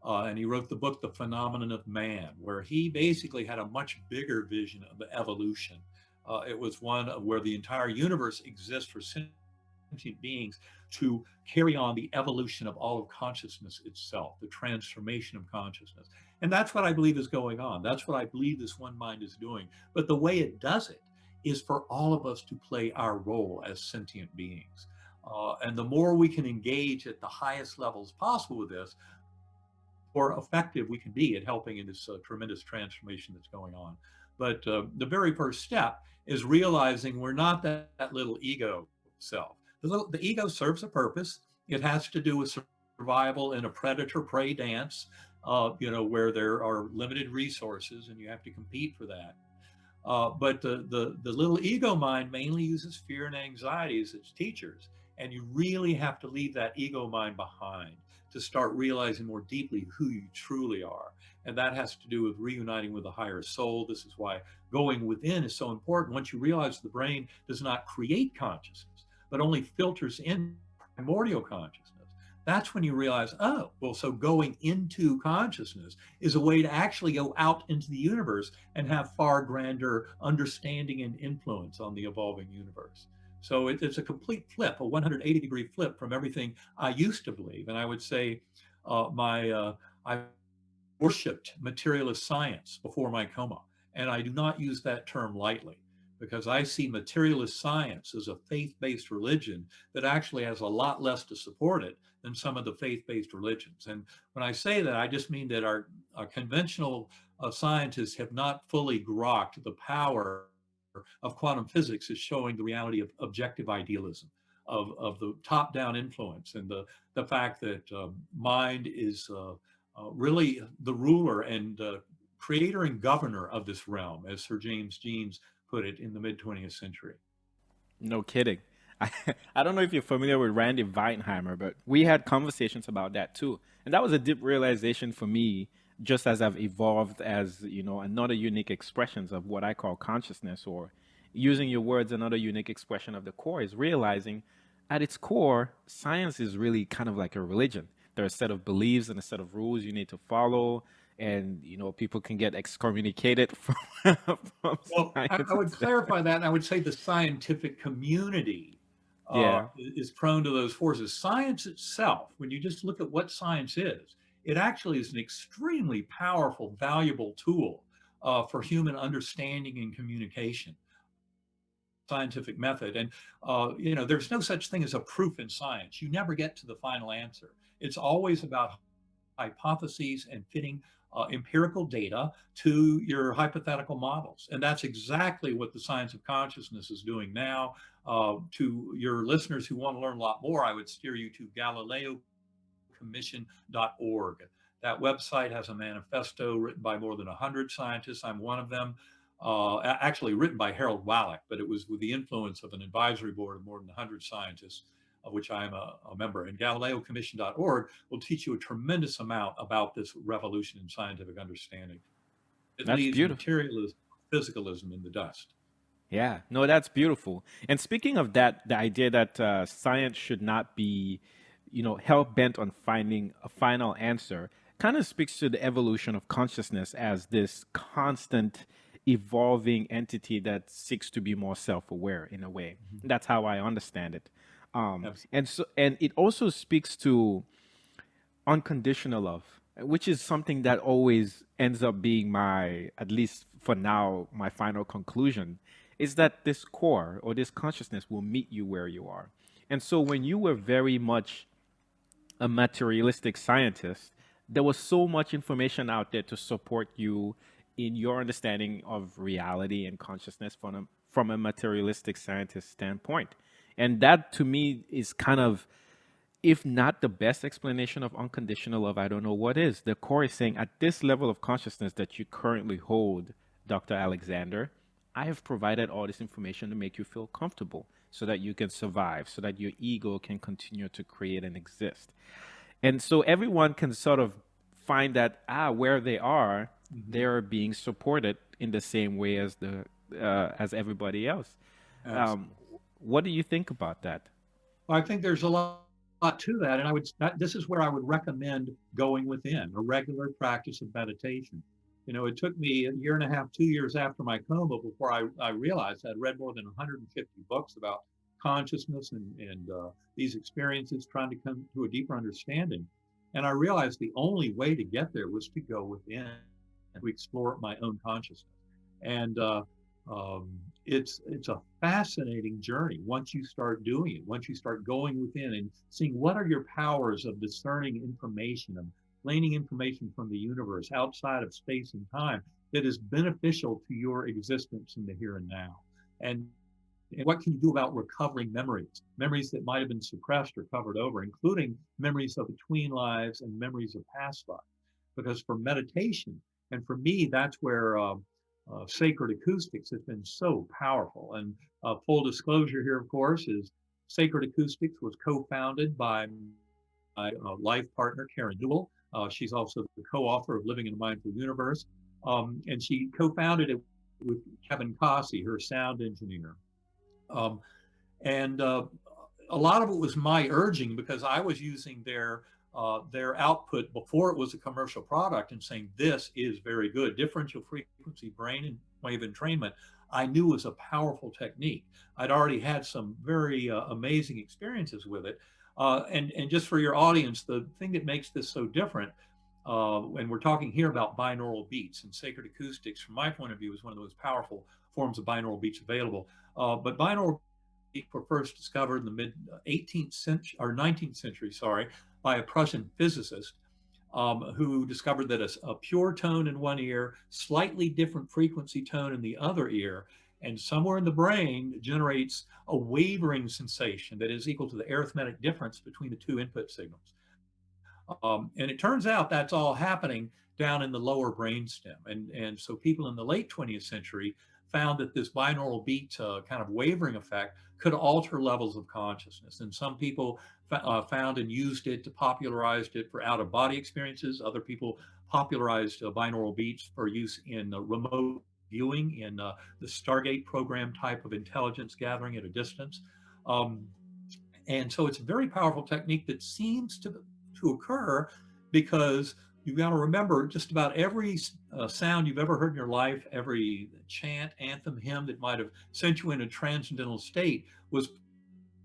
And he wrote the book, The Phenomenon of Man, where he basically had a much bigger vision of the evolution. It was one where the entire universe exists for sentient beings to carry on the evolution of all of consciousness itself, the transformation of consciousness. And that's what I believe is going on. That's what I believe this one mind is doing. But the way it does it is for all of us to play our role as sentient beings. And the more we can engage at the highest levels possible with this, the more effective we can be at helping in this tremendous transformation that's going on. But the very first step is realizing we're not that little ego self. The ego serves a purpose. It has to do with survival in a predator-prey dance, where there are limited resources and you have to compete for that. But the little ego mind mainly uses fear and anxiety as its teachers. And you really have to leave that ego mind behind to start realizing more deeply who you truly are. And that has to do with reuniting with the higher soul. This is why going within is so important. Once you realize the brain does not create consciousness, but only filters in primordial consciousness, that's when you realize, oh, well, so going into consciousness is a way to actually go out into the universe and have far grander understanding and influence on the evolving universe. So it's a complete flip, a 180-degree flip from everything I used to believe. And I would say I worshipped materialist science before my coma. And I do not use that term lightly, because I see materialist science as a faith-based religion that actually has a lot less to support it than some of the faith-based religions. And when I say that, I just mean that our conventional scientists have not fully grokked the power of quantum physics is showing the reality of objective idealism, of the top-down influence, and the fact that mind is really the ruler and creator and governor of this realm, as Sir James Jeans put it in the mid 20th century. No kidding. I, I don't know if you're familiar with Randy Weinheimer, but we had conversations about that too. And that was a deep realization for me, just as I've evolved as, another unique expressions of what I call consciousness, or using your words, another unique expression of the core is realizing at its core, science is really kind of like a religion. There are a set of beliefs and a set of rules you need to follow. And, people can get excommunicated from, from Well, I science. would clarify that, and I would say the scientific community Yeah. is prone to those forces. Science itself, when you just look at what science is, it actually is an extremely powerful, valuable tool for human understanding and communication. Scientific method. And, there's no such thing as a proof in science. You never get to the final answer. It's always about hypotheses and fitting empirical data to your hypothetical models. And that's exactly what the science of consciousness is doing now. To your listeners who want to learn a lot more, I would steer you to GalileoCommission.org. That website has a manifesto written by more than 100 scientists. I'm one of them. Actually written by Harold Wallach, but it was with the influence of an advisory board of more than 100 scientists, of which I am a member. And GalileoCommission.org will teach you a tremendous amount about this revolution in scientific understanding. It That's leaves beautiful. materialism, physicalism in the dust. Yeah, no, that's beautiful. And speaking of that, the idea that science should not be, hell bent on finding a final answer, kind of speaks to the evolution of consciousness as this constant evolving entity that seeks to be more self-aware in a way. Mhm. That's how I understand it. Absolutely. And it also speaks to unconditional love, which is something that always ends up being my, at least for now, my final conclusion, is that this core or this consciousness will meet you where you are. And so when you were very much a materialistic scientist, there was so much information out there to support you in your understanding of reality and consciousness from a materialistic scientist standpoint. And that to me is kind of, if not the best explanation of unconditional love, I don't know what is. The core is saying, at this level of consciousness that you currently hold, Dr. Alexander, I have provided all this information to make you feel comfortable so that you can survive, so that your ego can continue to create and exist. And so everyone can sort of find that, where they are, Hmm. they're being supported in the same way as as everybody else. Um, Absolutely. what do you think about that? I think there's a lot to that, and this is where I would recommend going within a regular practice of meditation. It took me a year and a half, 2 years after my coma before I realized I'd read more than 150 books about consciousness and these experiences, trying to come to a deeper understanding. And I realized the only way to get there was to go within and to explore my own consciousness. And um, it's a fascinating journey once you start doing it, once you start going within and seeing what are your powers of discerning information, of gleaning information from the universe outside of space and time that is beneficial to your existence in the here and now. And what can you do about recovering memories that might have been suppressed or covered over, including memories of between lives and memories of past lives? Because for meditation, and for me, that's where sacred acoustics has been so powerful. And full disclosure here, of course, is Sacred Acoustics was co-founded by my life partner, Karen Newell. She's also the co-author of Living in a Mindful Universe. And she co-founded it with Kevin Cossie, her sound engineer. Um, and a lot of it was my urging because I was using their output before it was a commercial product and saying this is very good. Differential frequency brain and wave entrainment, I knew was a powerful technique. I'd already had some very amazing experiences with it. And just for your audience, the thing that makes this so different, and we're talking here about binaural beats, and Sacred Acoustics, from my point of view, is one of the most powerful forms of binaural beats available. But binaural were first discovered in the mid 18th century or 19th century, sorry, by a Prussian physicist who discovered that a pure tone in one ear, slightly different frequency tone in the other ear, and somewhere in the brain generates a wavering sensation that is equal to the arithmetic difference between the two input signals. And it turns out that's all happening down in the lower brainstem. And so people in the late 20th century found that this binaural beat kind of wavering effect could alter levels of consciousness. And some people found and used it to popularized it for out of body experiences. Other people popularized binaural beats for use in remote viewing in the Stargate program type of intelligence gathering at a distance. Um, and so it's a very powerful technique that seems to occur because you've got to remember just about every sound you've ever heard in your life, every chant, anthem, hymn that might have sent you in a transcendental state was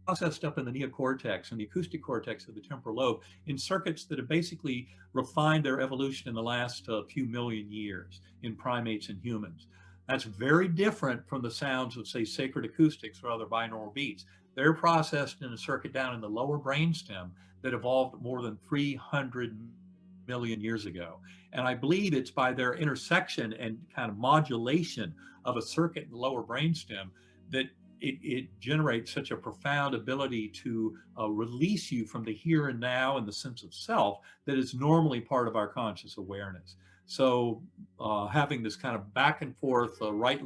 processed up in the neocortex and the acoustic cortex of the temporal lobe in circuits that have basically refined their evolution in the last few million years in primates and humans. That's very different from the sounds of, say, sacred acoustics or other binaural beats. They're processed in a circuit down in the lower brainstem that evolved more than 300 million years ago. And I believe it's by their intersection and kind of modulation of a circuit in the lower brainstem that it generates such a profound ability to release you from the here and now and the sense of self that is normally part of our conscious awareness. So having this kind of back and forth right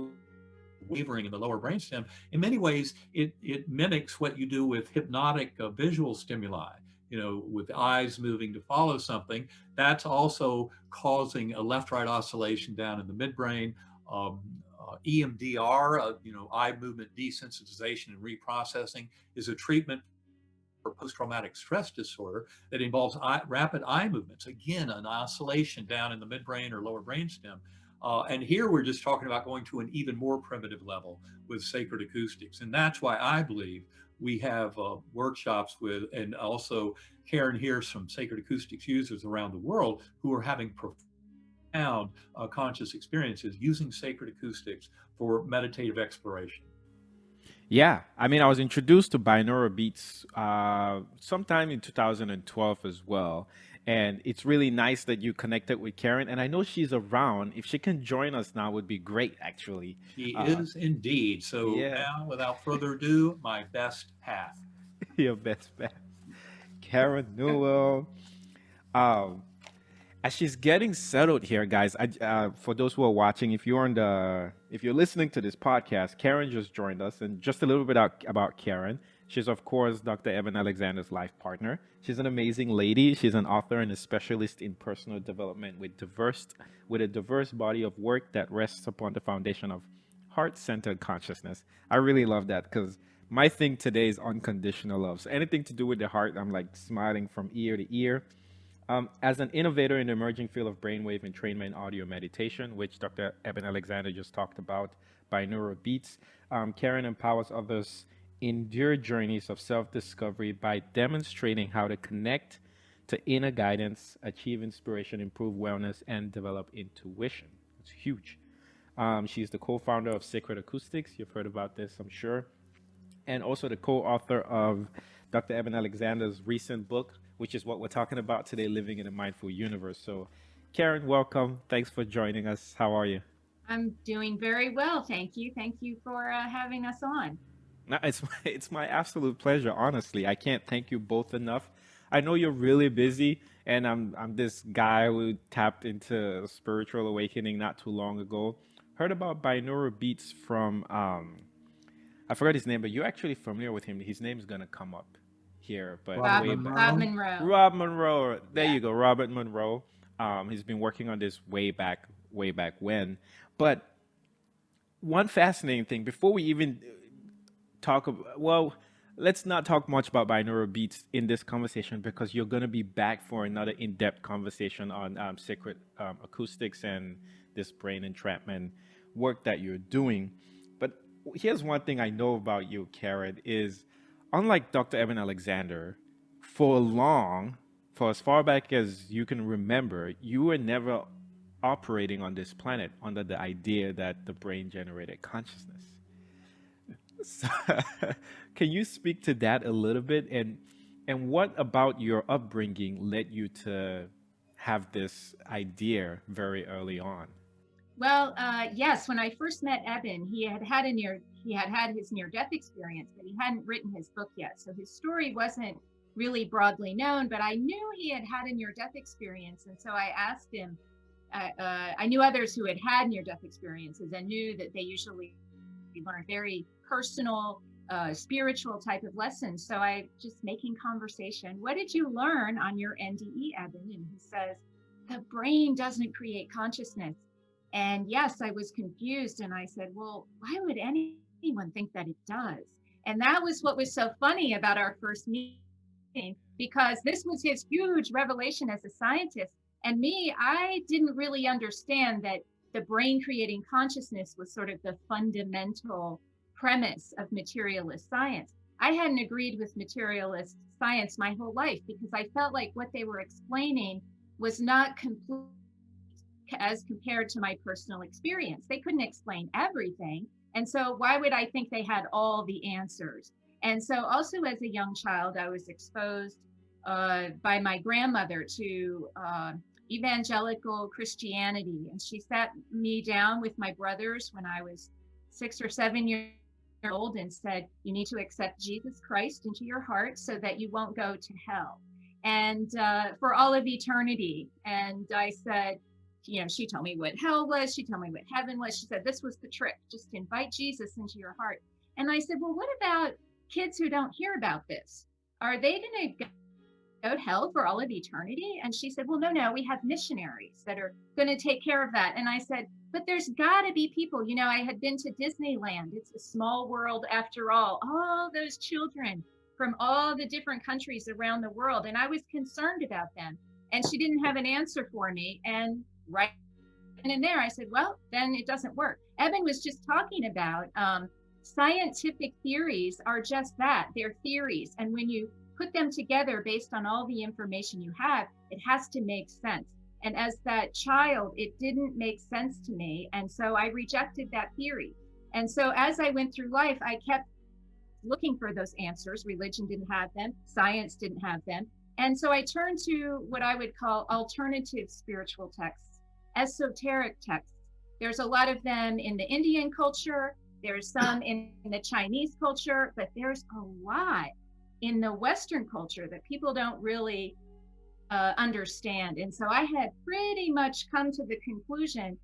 wavering in the lower brainstem, in many ways, it mimics what you do with hypnotic visual stimuli. With eyes moving to follow something, that's also causing a left-right oscillation down in the midbrain. Um, EMDR, eye movement desensitization and reprocessing, is a treatment for post-traumatic stress disorder that involves rapid eye movements. Again, an oscillation down in the midbrain or lower brainstem. And here we're just talking about going to an even more primitive level with sacred acoustics. And that's why I believe we have workshops with, and also Karen hears from sacred acoustics users around the world who are having profound conscious experiences using sacred acoustics for meditative exploration. Yeah, I mean, I was introduced to Binaural Beats sometime in 2012 as well. And it's really nice that you connected with Karen. And I know she's around. If she can join us now, would be great, actually. She is indeed. So Yeah, now, without further ado, my best half. your best bet. Karen Newell. Um, as she's getting settled here, guys, for those who are watching, if you're listening to this podcast, Karen just joined us, and just a little bit about Karen. She's of course Dr. Eben Alexander's life partner. She's an amazing lady. She's an author and a specialist in personal development with a diverse body of work that rests upon the foundation of heart-centered consciousness. I really love that because my thing today is unconditional love. So anything to do with the heart, I'm like smiling from ear to ear. As an innovator in the emerging field of brainwave entrainment audio meditation, which Dr. Eben Alexander just talked about, Binaural Beats, Karen empowers others in their journeys of self-discovery by demonstrating how to connect to inner guidance, achieve inspiration, improve wellness, and develop intuition. It's huge. She's the co-founder of Sacred Acoustics. You've heard about this, I'm sure. And also the co-author of Dr. Eben Alexander's recent book, which is what we're talking about today, Living in a Mindful Universe. So, Karen, welcome. Thanks for joining us. How are you? I'm doing very well, thank you. Thank you for having us on. No, it's my absolute pleasure. Honestly, I can't thank you both enough. I know you're really busy, and I'm this guy who tapped into spiritual awakening not too long ago. Heard about Binaural Beats from I forgot his name, but you're actually familiar with him. His name's gonna come up here, but Bob way Monroe. back. Bob Monroe. Rob Monroe. There Yeah. you go, Robert Monroe. He's been working on this way back when. But one fascinating thing before we even talk about, well, let's not talk much about binaural beats in this conversation because you're going to be back for another in-depth conversation on sacred acoustics and this brain entrapment work that you're doing. But here's one thing I know about you, Karen, is unlike Dr. Eben Alexander, for as far back as you can remember, you were never operating on this planet under the idea that the brain generated consciousness. So, can you speak to that a little bit, and what about your upbringing led you to have this idea very early on? Well, yes, when I first met Eben, he had had his near-death experience, but he hadn't written his book yet. So his story wasn't really broadly known, but I knew he had had a near-death experience. And so I asked him, I knew others who had had near-death experiences and knew that they usually learn very personal, spiritual type of lessons. So I just making conversation. What did you learn on your NDE, Eben? And he says, the brain doesn't create consciousness. And yes, I was confused. And I said, well, why would anyone think that it does? And that was what was so funny about our first meeting, because this was his huge revelation as a scientist. And me, I didn't really understand that the brain creating consciousness was sort of the fundamental premise of materialist science. I hadn't agreed with materialist science my whole life because I felt like what they were explaining was not complete as compared to my personal experience. They couldn't explain everything. And so why would I think they had all the answers? And so also as a young child, I was exposed by my grandmother to evangelical Christianity. And she sat me down with my brothers when I was 6 or 7 years old and said, you need to accept Jesus Christ into your heart so that you won't go to hell. And for all of eternity. And I said, she told me what hell was. She told me what heaven was. She said, this was the trick. Just invite Jesus into your heart. And I said, well, what about kids who don't hear about this? Are they going to go to hell for all of eternity? And she said, well, no, we have missionaries that are going to take care of that. And I said, but there's got to be people. I had been to Disneyland. It's a small world after all those children from all the different countries around the world. And I was concerned about them. And she didn't have an answer for me. And right in there, I said, well, then it doesn't work. Eben was just talking about scientific theories are just that. They're theories. And when you put them together based on all the information you have, it has to make sense. And as that child, it didn't make sense to me. And so I rejected that theory. And so as I went through life, I kept looking for those answers. Religion didn't have them. Science didn't have them. And so I turned to what I would call alternative spiritual texts, esoteric texts. There's a lot of them in the Indian culture. There's some in the Chinese culture, but there's a lot in the Western culture that people don't really understand. And so I had pretty much come to the conclusion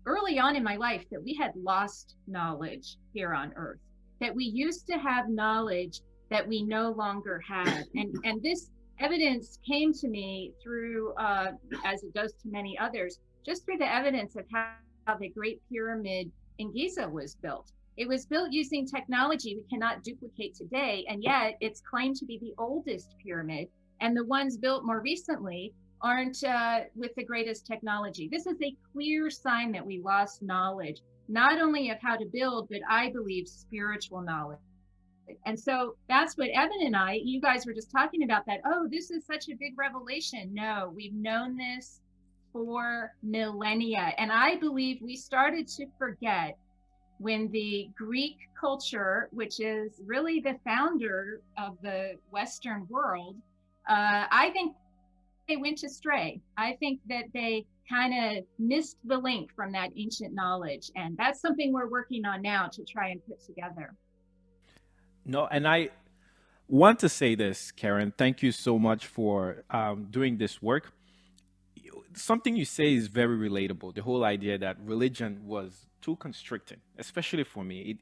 early on in my life that we had lost knowledge here on earth, that we used to have knowledge that we no longer have. And this evidence came to me through, as it does to many others, just through the evidence of how the Great Pyramid in Giza was built. It was built using technology we cannot duplicate today, and yet it's claimed to be the oldest pyramid, and the ones built more recently aren't with the greatest technology. This is a clear sign that we lost knowledge, not only of how to build, but I believe spiritual knowledge. And so that's what Eben and you guys were just talking about that, oh, this is such a big revelation. No, we've known this for millennia. And I believe we started to forget when the Greek culture, which is really the founder of the Western world, I think they went astray. I think that they kind of missed the link from that ancient knowledge. And that's something we're working on now to try and put together. No, and I want to say this, Karen. Thank you so much for doing this work. Something you say is very relatable. The whole idea that religion was too constricting, especially for me.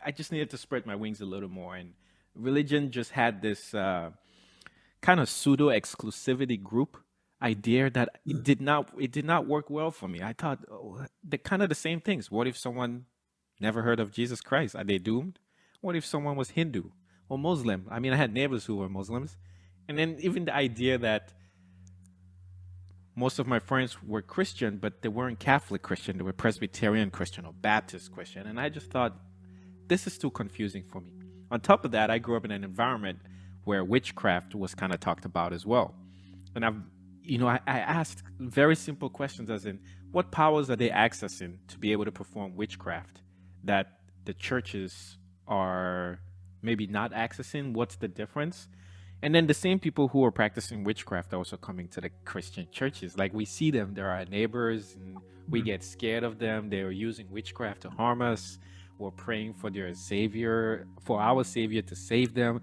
I just needed to spread my wings a little more, and religion just had this kind of pseudo exclusivity group idea that it did not work well for me. I thought they're kind of the same things. What if someone never heard of Jesus Christ? Are they doomed? What if someone was Hindu or Muslim? I mean, I had neighbors who were Muslims, and then even the idea that most of my friends were Christian, but they weren't Catholic Christian. They were Presbyterian Christian or Baptist Christian. And I just thought, this is too confusing for me. On top of that, I grew up in an environment where witchcraft was kind of talked about as well. And I asked very simple questions as in, what powers are they accessing to be able to perform witchcraft that the churches are maybe not accessing? What's the difference? And then the same people who are practicing witchcraft are also coming to the Christian churches. Like, we see them, they're our neighbors, and we get scared of them. They're using witchcraft to harm us. We're praying for their savior, for our savior to save them.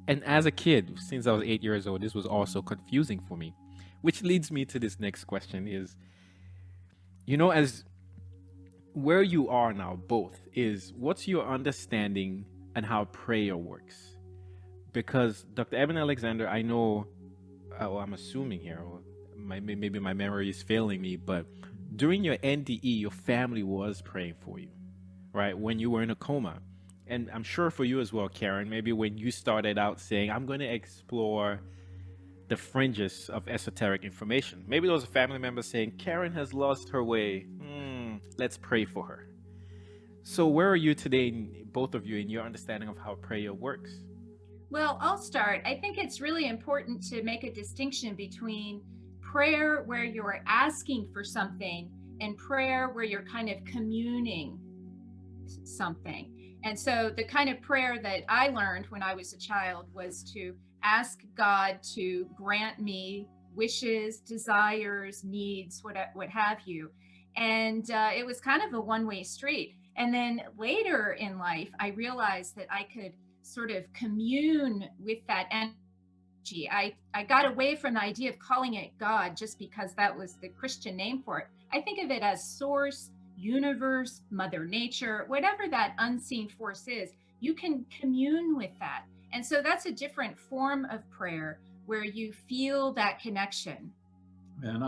And as a kid, since I was 8 years old, this was also confusing for me. Which leads me to this next question is, as where you are now, both, is what's your understanding and how prayer works? Because Dr. Eben Alexander, I know, I'm assuming here, or maybe my memory is failing me, but during your NDE, your family was praying for you, right? When you were in a coma. And I'm sure for you as well, Karen, maybe when you started out saying, I'm going to explore the fringes of esoteric information. Maybe there was a family member saying, Karen has lost her way. Let's pray for her. So where are you today, both of you, in your understanding of how prayer works? Well, I'll start. I think it's really important to make a distinction between prayer where you're asking for something and prayer where you're kind of communing something. And so the kind of prayer that I learned when I was a child was to ask God to grant me wishes, desires, needs, what have you. And it was kind of a one-way street. And then later in life, I realized that I could sort of commune with that energy. I got away from the idea of calling it God just because that was the Christian name for it. I think of it as source, universe, mother nature, whatever that unseen force is, you can commune with that. And so that's a different form of prayer. where you feel that connection? And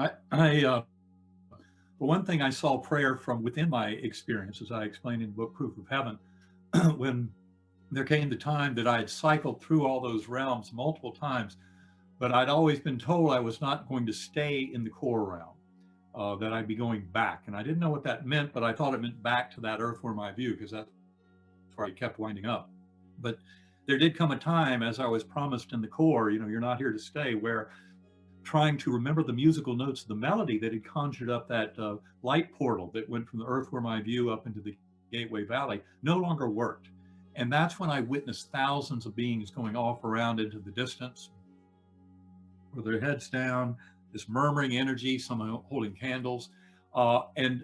for one thing, I saw prayer from within my experience, as I explained in the book Proof of Heaven, when there came the time that I had cycled through all those realms multiple times, but I'd always been told I was not going to stay in the core realm, that I'd be going back. And I didn't know what that meant, but I thought it meant back to that earth where my view, because that's where I kept winding up. But there did come a time, as I was promised in the core, you're not here to stay, where trying to remember the musical notes of the melody that had conjured up that light portal that went from the earth where my view up into the Gateway Valley no longer worked. And that's when I witnessed thousands of beings going off around into the distance with their heads down, this murmuring energy, some holding candles. And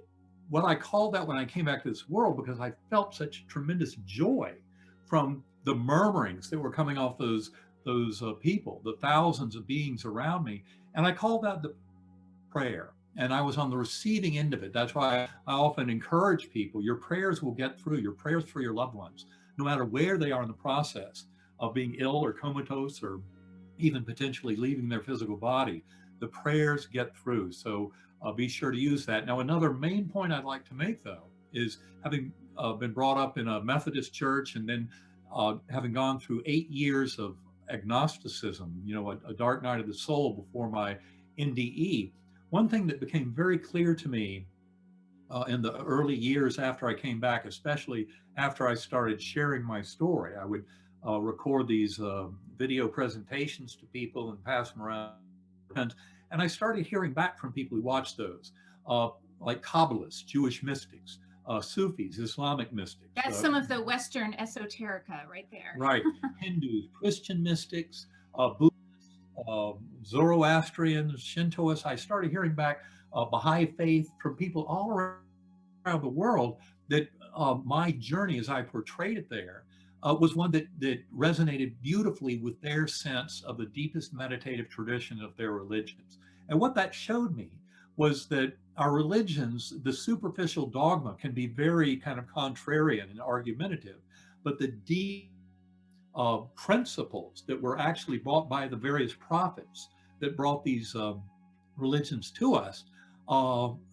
what I called that when I came back to this world, because I felt such tremendous joy from the murmurings that were coming off those people, the thousands of beings around me. And I call that the prayer. And I was on the receiving end of it. That's why I often encourage people, your prayers will get through, your prayers for your loved ones, no matter where they are in the process of being ill or comatose or even potentially leaving their physical body. The prayers get through. So be sure to use that. Now, another main point I'd like to make, though, is having been brought up in a Methodist church and then having gone through 8 years of agnosticism, a dark night of the soul before my NDE, one thing that became very clear to me in the early years after I came back, especially after I started sharing my story, I would record these video presentations to people and pass them around. And I started hearing back from people who watched those, like Kabbalists, Jewish mystics, Sufis, Islamic mystics. That's some of the Western esoterica right there. Right. Hindus, Christian mystics, Buddhists, Zoroastrians, Shintoists. I started hearing back Baha'i faith from people all around the world that my journey as I portrayed it there was one that resonated beautifully with their sense of the deepest meditative tradition of their religions. And what that showed me was that our religions, the superficial dogma can be very kind of contrarian and argumentative, but the deep principles that were actually brought by the various prophets that brought these religions to us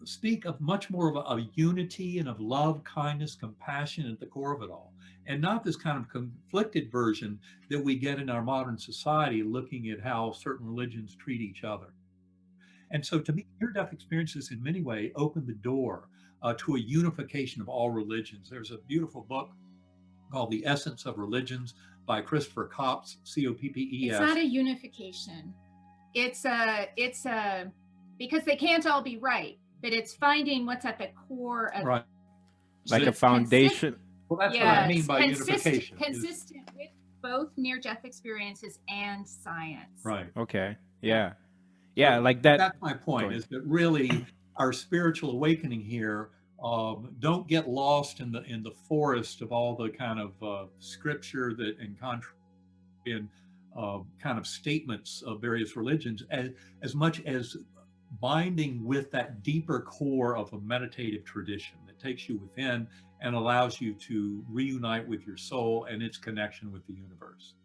speak of much more of a unity and of love, kindness, compassion at the core of it all, and not this kind of conflicted version that we get in our modern society, looking at how certain religions treat each other. And so to me, near-death experiences in many ways open the door to a unification of all religions. There's a beautiful book called The Essence of Religions by Christopher Koppes, Koppes. It's not a unification. It's a because they can't all be right, but it's finding what's at the core of right. Like a foundation. Well, that's what I mean by unification. Consistent with both near-death experiences and science. Right. Okay. Yeah. Yeah, like that. That's my point, is that really our spiritual awakening here, don't get lost in the forest of all the kind of scripture that and kind of statements of various religions, as much as binding with that deeper core of a meditative tradition that takes you within and allows you to reunite with your soul and its connection with the universe.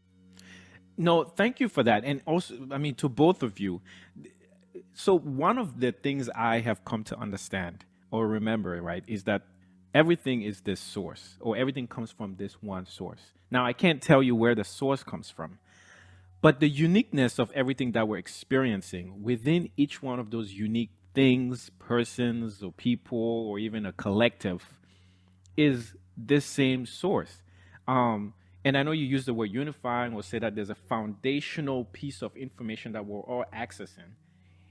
No, thank you for that. And also, I mean, to both of you. So one of the things I have come to understand or remember, right, is that everything is this source, or everything comes from this one source. Now, I can't tell you where the source comes from, but the uniqueness of everything that we're experiencing within each one of those unique things, persons, or people, or even a collective, is this same source. And I know you use the word unifying, or say that there's a foundational piece of information that we're all accessing,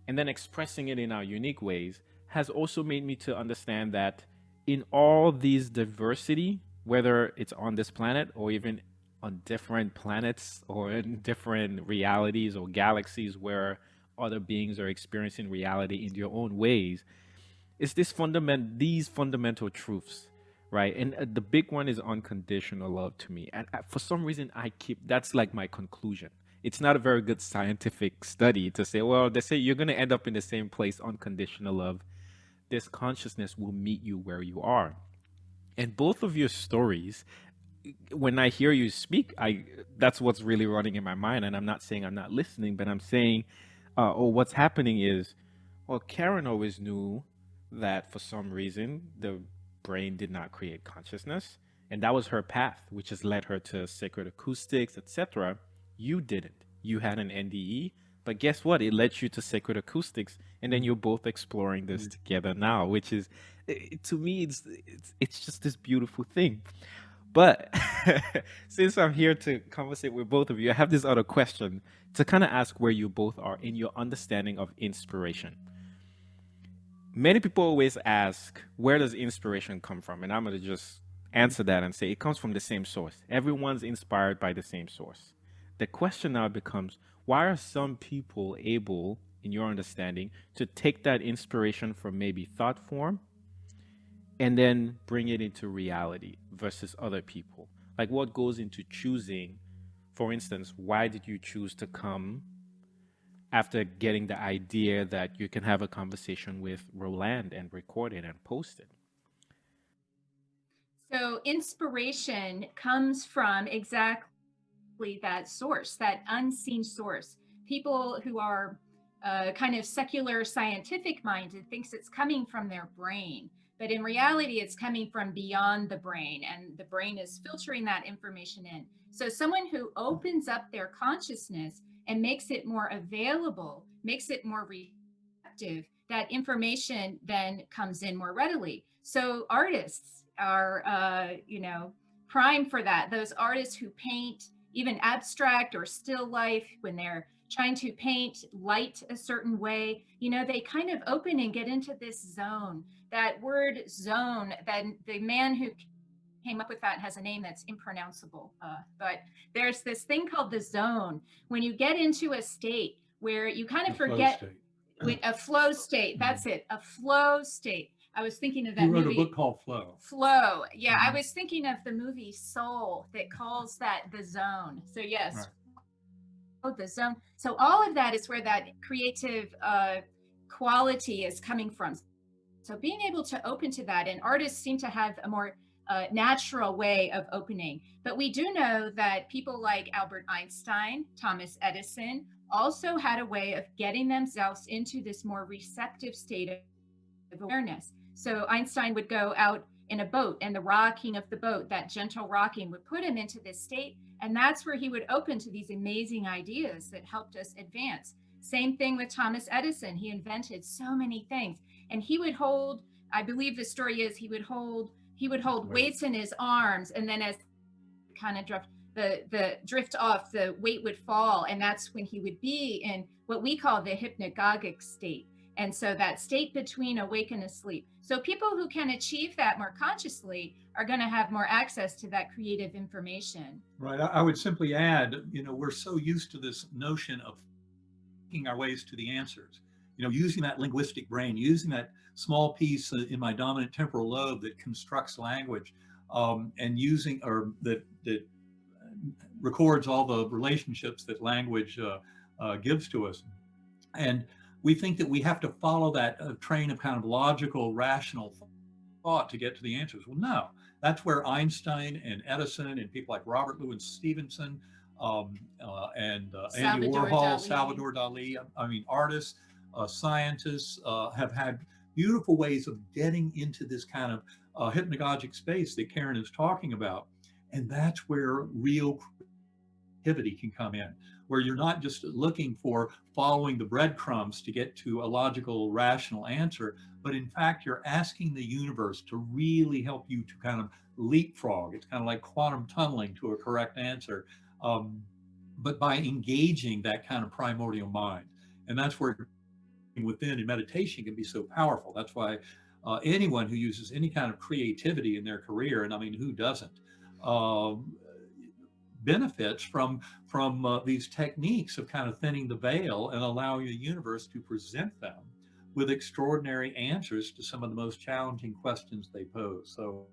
and then expressing it in our unique ways has also made me to understand that in all these diversity, whether it's on this planet or even on different planets or in different realities or galaxies where other beings are experiencing reality in their own ways, it's these fundamental truths. Right. And the big one is unconditional love to me. And for some reason, that's like my conclusion. It's not a very good scientific study to say, well, they say you're going to end up in the same place, unconditional love. This consciousness will meet you where you are. And both of your stories when I hear you speak, that's what's really running in my mind. And I'm not saying I'm not listening, but I'm saying, oh, what's happening is, well, Karen always knew that for some reason the brain did not create consciousness, and that was her path, which has led her to sacred acoustics, etc. You didn't. You had an NDE, but guess what? It led you to sacred acoustics, and then you're both exploring this together now, which is, to me, it's just this beautiful thing. But since I'm here to conversate with both of you, I have this other question to kind of ask where you both are in your understanding of inspiration. Many people always ask, where does inspiration come from? And I'm going to just answer that and say it comes from the same source. Everyone's inspired by the same source. The question now becomes, why are some people able, in your understanding, to take that inspiration from maybe thought form and then bring it into reality versus other people? Like, what goes into choosing? For instance, why did you choose to come after getting the idea that you can have a conversation with Roland and record it and post it? So inspiration comes from exactly that source, that unseen source. People who are kind of secular scientific minded thinks it's coming from their brain, but in reality it's coming from beyond the brain, and the brain is filtering that information in. So someone who opens up their consciousness and makes it more available, makes it more receptive, that information then comes in more readily. So artists are prime for that. Those artists who paint even abstract or still life, when they're trying to paint light a certain way, they kind of open and get into this zone. That word zone, that the man who came up with that has a name that's impronounceable, but there's this thing called the zone. When you get into a state where you kind of forget, a flow state, that's it, a flow state. I was thinking of that movie. You wrote a book called Flow. Flow, yeah. I was thinking of the movie Soul that calls that the zone. So yes, right. The zone. So all of that is where that creative quality is coming from. So being able to open to that, and artists seem to have a more natural way of opening. But we do know that people like Albert Einstein, Thomas Edison, also had a way of getting themselves into this more receptive state of awareness. So Einstein would go out in a boat, and the rocking of the boat, that gentle rocking, would put him into this state. And that's where he would open to these amazing ideas that helped us advance. Same thing with Thomas Edison. He invented so many things. And he would hold, I believe the story is, he would hold weights in his arms, and then as kind of drift off, the weight would fall. And that's when he would be in what we call the hypnagogic state. And so that state between awake and asleep. So people who can achieve that more consciously are going to have more access to that creative information. Right. I would simply add, we're so used to this notion of making our ways to the answers, using that linguistic brain, using that small piece in my dominant temporal lobe that constructs language, and using, or that records all the relationships that language gives to us. And we think that we have to follow that train of kind of logical, rational thought to get to the answers. Well, no, that's where Einstein and Edison and people like Robert Louis Stevenson and Andy Warhol, Salvador Dali, artists, scientists have had beautiful ways of getting into this kind of hypnagogic space that Karen is talking about. And that's where real creativity can come in, where you're not just looking for following the breadcrumbs to get to a logical, rational answer, but in fact, you're asking the universe to really help you to kind of leapfrog. It's kind of like quantum tunneling to a correct answer, but by engaging that kind of primordial mind. And that's where within in meditation can be so powerful. That's why anyone who uses any kind of creativity in their career, and who doesn't, benefits from these techniques of kind of thinning the veil and allowing the universe to present them with extraordinary answers to some of the most challenging questions they pose. So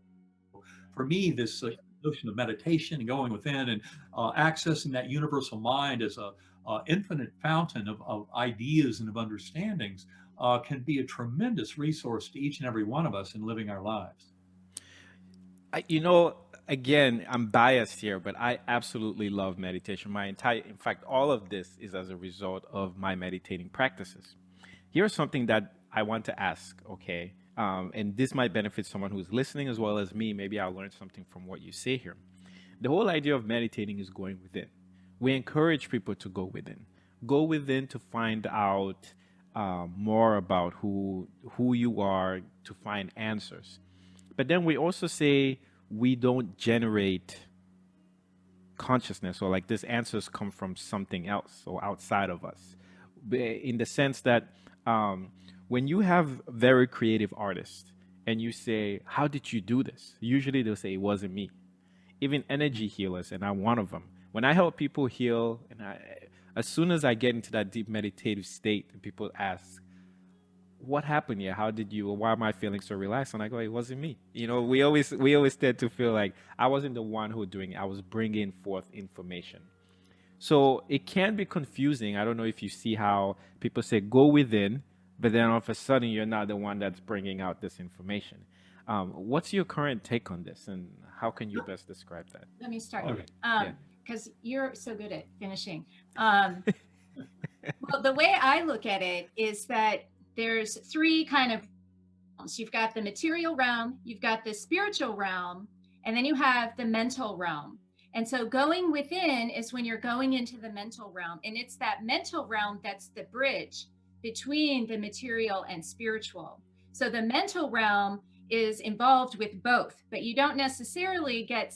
for me, this notion of meditation and going within and accessing that universal mind as a infinite fountain of ideas and of understandings can be a tremendous resource to each and every one of us in living our lives. again, I'm biased here, but I absolutely love meditation. In fact, all of this is as a result of my meditating practices. Here's something that I want to ask, okay? And this might benefit someone who's listening as well as me. Maybe I'll learn something from what you say here. The whole idea of meditating is going within. We encourage people to go within to find out more about who you are, to find answers. But then we also say we don't generate consciousness, or like these answers come from something else or outside of us. In the sense that when you have very creative artists and you say, how did you do this? Usually they'll say, it wasn't me. Even energy healers, and I'm one of them. When I help people heal, as soon as I get into that deep meditative state, and people ask, what happened here? How did you, or why am I feeling so relaxed? And I go, it wasn't me. We always tend to feel like I wasn't the one who was doing it. I was bringing forth information. So it can be confusing. I don't know if you see how people say go within, but then all of a sudden you're not the one that's bringing out this information. What's your current take on this, and how can you best describe that? Let me start. Okay. Because you're so good at finishing. Well, the way I look at it is that there's three kind of realms. You've got the material realm, you've got the spiritual realm, and then you have the mental realm. And so going within is when you're going into the mental realm. And it's that mental realm that's the bridge between the material and spiritual. So the mental realm is involved with both, but you don't necessarily get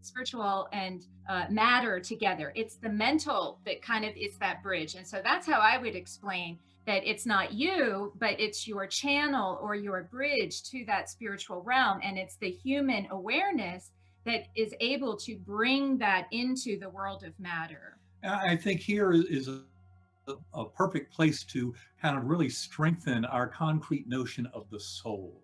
spiritual and matter together. It's the mental that kind of is that bridge. And so that's how I would explain that it's not you, but it's your channel or your bridge to that spiritual realm. And it's the human awareness that is able to bring that into the world of matter. I think here is a perfect place to kind of really strengthen our concrete notion of the soul.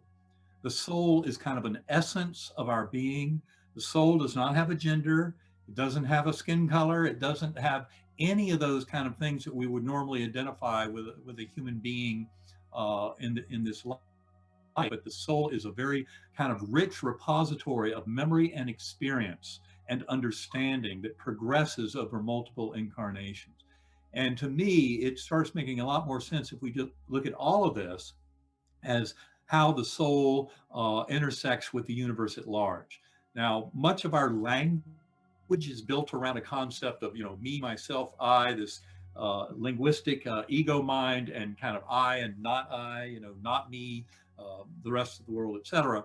The soul is kind of an essence of our being. The soul does not have a gender. It doesn't have a skin color. It doesn't have any of those kind of things that we would normally identify with a human being in this life. But the soul is a very kind of rich repository of memory and experience and understanding that progresses over multiple incarnations. And to me, it starts making a lot more sense if we just look at all of this as how the soul intersects with the universe at large. Now, much of our language is built around a concept of, me, myself, I, this linguistic ego mind, and kind of I and not I, not me, the rest of the world, etc.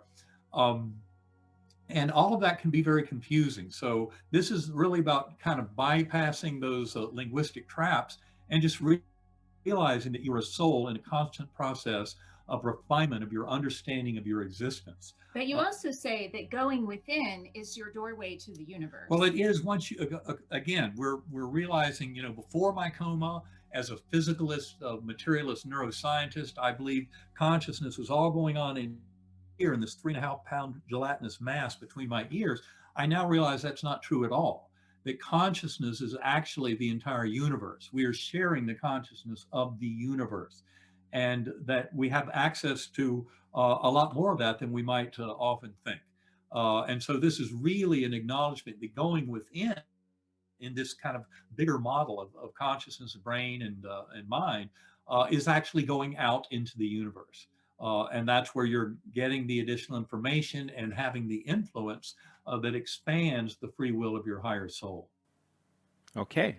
And all of that can be very confusing. So this is really about kind of bypassing those linguistic traps and just realizing that you're a soul in a constant process of refinement of your understanding of your existence. But you also say that going within is your doorway to the universe. Well, it is. Once you, again, we're realizing, before my coma, as a physicalist, materialist neuroscientist, I believe consciousness was all going on in here in this 3.5-pound gelatinous mass between my ears. I now realize that's not true at all. That consciousness is actually the entire universe. We are sharing the consciousness of the universe, and that we have access to a lot more of that than we might often think. And so this is really an acknowledgement that going within in this kind of bigger model of consciousness, brain, and mind is actually going out into the universe. And that's where you're getting the additional information and having the influence that expands the free will of your higher soul. Okay.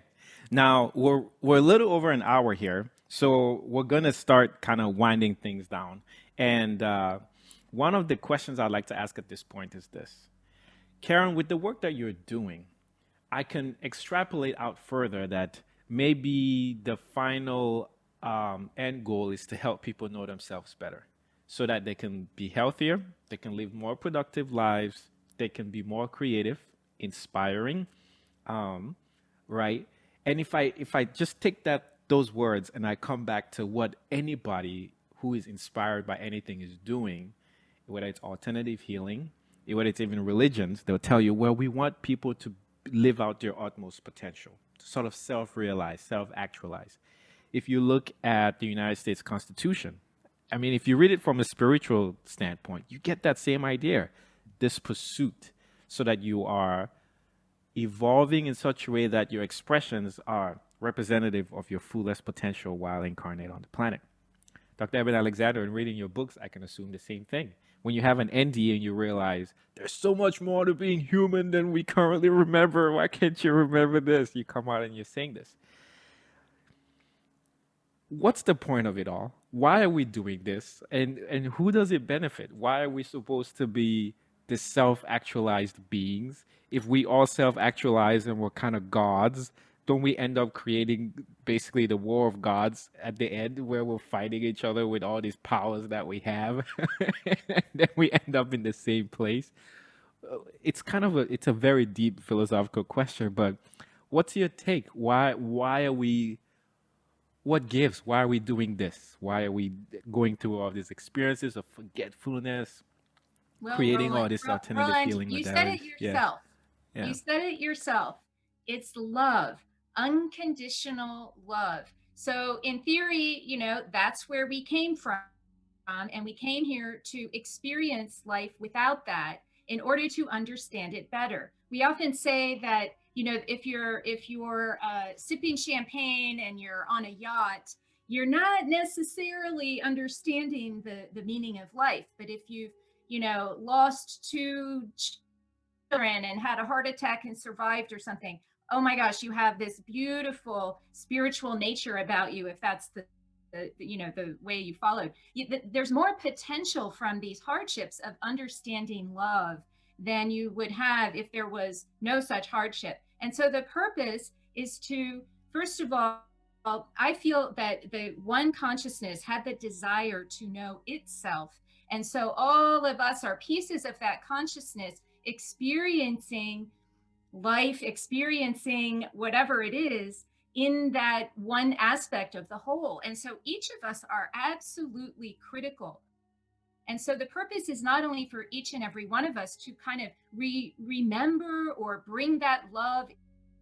Now we're a little over an hour here, so we're gonna start kind of winding things down. And one of the questions I'd like to ask at this point is this: Karen, with the work that you're doing, I can extrapolate out further that maybe the final end goal is to help people know themselves better, so that they can be healthier, they can live more productive lives, they can be more creative, inspiring, right? And if I just take those words and I come back to what anybody who is inspired by anything is doing, whether it's alternative healing, whether it's even religions, they'll tell you, well, we want people to live out their utmost potential, to sort of self-realize, self-actualize. If you look at the United States Constitution, I mean, if you read it from a spiritual standpoint, you get that same idea, this pursuit. so that you are evolving in such a way that your expressions are representative of your fullest potential while incarnate on the planet. Dr. Eben Alexander, in reading your books, I can assume the same thing. When you have an ND and you realize there's so much more to being human than we currently remember, why can't you remember this? You come out and you're saying this. What's the point of it all? Why are we doing this? And who does it benefit? Why are we supposed to be the self-actualized beings? If we all self-actualize and we're kind of gods, don't we end up creating basically the war of gods at the end, where we're fighting each other with all these powers that we have? And then we end up in the same place. It's kind of it's a very deep philosophical question, but what's your take? Why are we, what gives? Why are we doing this? Why are we going through all these experiences of forgetfulness, creating all this alternative Roland, feeling you modalities? said it yourself. Yeah. You said it yourself. It's love, unconditional love. So in theory, that's where we came from. And we came here to experience life without that in order to understand it better. We often say that, if you're sipping champagne and you're on a yacht, you're not necessarily understanding the meaning of life. But if you've, lost two children and had a heart attack and survived or something, oh my gosh, you have this beautiful spiritual nature about you, if that's the way you followed. There's more potential from these hardships of understanding love than you would have if there was no such hardship. And so the purpose is to, first of all, I feel that the one consciousness had the desire to know itself. And so all of us are pieces of that consciousness, experiencing life, experiencing whatever it is in that one aspect of the whole. And so each of us are absolutely critical. And so the purpose is not only for each and every one of us to kind of remember or bring that love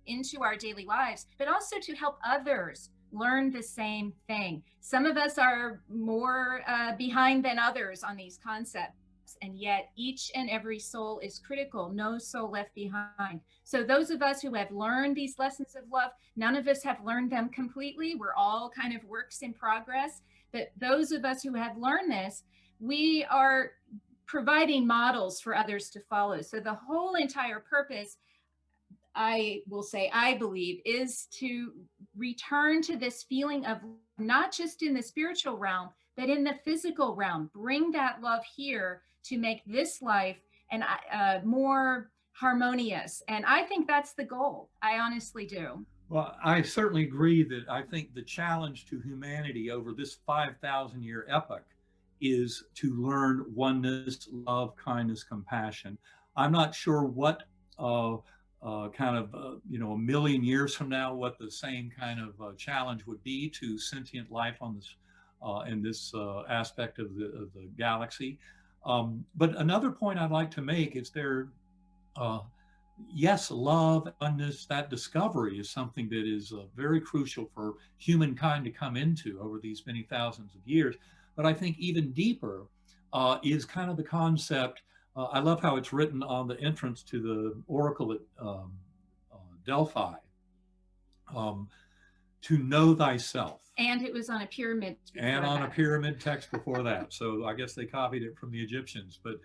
into our daily lives, but also to help others learn the same thing. Some of us are more behind than others on these concepts, and yet each and every soul is critical, no soul left behind. So those of us who have learned these lessons of love, none of us have learned them completely. We're all kind of works in progress. But those of us who have learned this, we are providing models for others to follow. So the whole entire purpose, I will say, I believe, is to return to this feeling of not just in the spiritual realm, but in the physical realm. Bring that love here to make this life more harmonious. And I think that's the goal. I honestly do. Well, I certainly agree that I think the challenge to humanity over this 5,000-year epoch is to learn oneness, love, kindness, compassion. I'm not sure what a million years from now, what the same kind of challenge would be to sentient life on this in this aspect of the galaxy. But another point I'd like to make is yes, love, oneness, that discovery is something that is very crucial for humankind to come into over these many thousands of years. But I think even deeper is kind of the concept. I love how it's written on the entrance to the oracle at Delphi, to know thyself. And it was on a pyramid. And on a pyramid text before that. So I guess they copied it from the Egyptians. But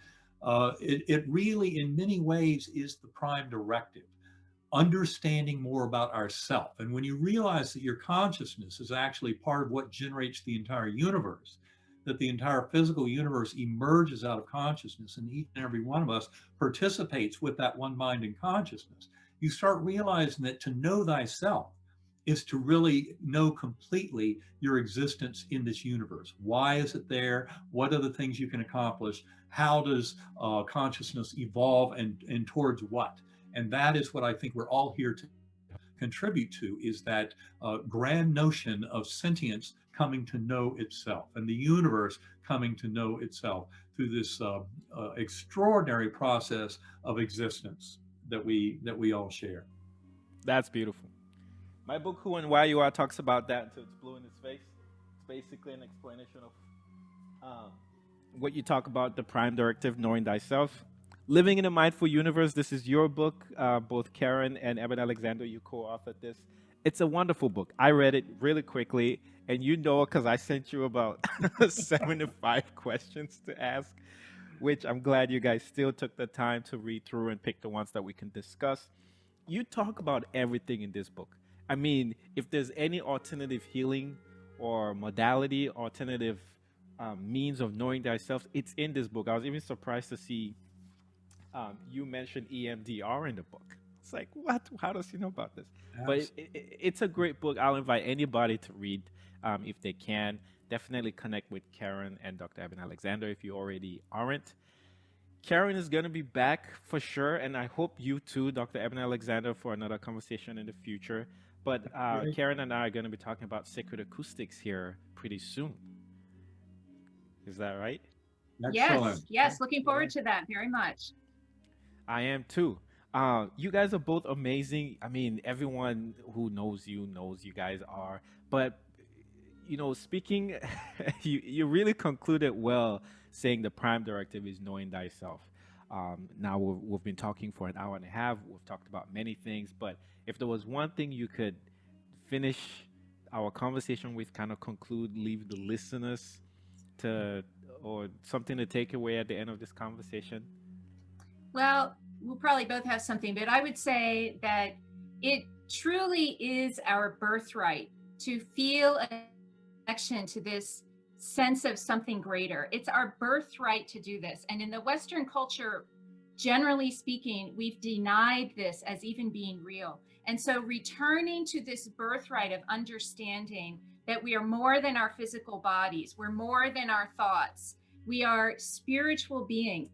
it really, in many ways, is the prime directive. Understanding more about ourself. And when you realize that your consciousness is actually part of what generates the entire universe, that the entire physical universe emerges out of consciousness, and each and every one of us participates with that one mind and consciousness, you start realizing that to know thyself is to really know completely your existence in this universe. Why is it there? What are the things you can accomplish? How does consciousness evolve, and towards what? And that is what I think we're all here to contribute to, is that grand notion of sentience coming to know itself, and the universe coming to know itself through this extraordinary process of existence that we all share. That's beautiful. My book, Who and Why You Are, talks about that until it's blue in its face. It's basically an explanation of what you talk about, the prime directive, knowing thyself. Living in a Mindful Universe. This is your book. Both Karen and Eben Alexander, you co-authored this. It's a wonderful book. I read it really quickly, and you know, because I sent you about 75 questions to ask, which I'm glad you guys still took the time to read through and pick the ones that we can discuss. You talk about everything in this book. I mean, if there's any alternative healing or modality, alternative means of knowing thyself, it's in this book. I was even surprised to see you mentioned EMDR in the book. It's like, what? How does he know about this? But it's a great book. I'll invite anybody to read if they can. Definitely connect with Karen and Dr. Eben Alexander if you already aren't. Karen is going to be back for sure, and I hope you too, Dr. Eben Alexander, for another conversation in the future. But Karen and I are going to be talking about sacred acoustics here pretty soon. Is that right? Excellent. Yes. Looking forward to that very much. I am too. You guys are both amazing. I mean, everyone who knows you knows you guys are. But, you know, speaking, you really concluded well saying the prime directive is knowing thyself. Now we've been talking for an hour and a half. We've talked about many things. But if there was one thing you could finish our conversation with, kind of conclude, leave the listeners to, or something to take away at the end of this conversation? Well, we'll probably both have something, but I would say that it truly is our birthright to feel a connection to this sense of something greater. It's our birthright to do this. And in the Western culture, generally speaking, we've denied this as even being real. And so returning to this birthright of understanding that we are more than our physical bodies, we're more than our thoughts, we are spiritual beings.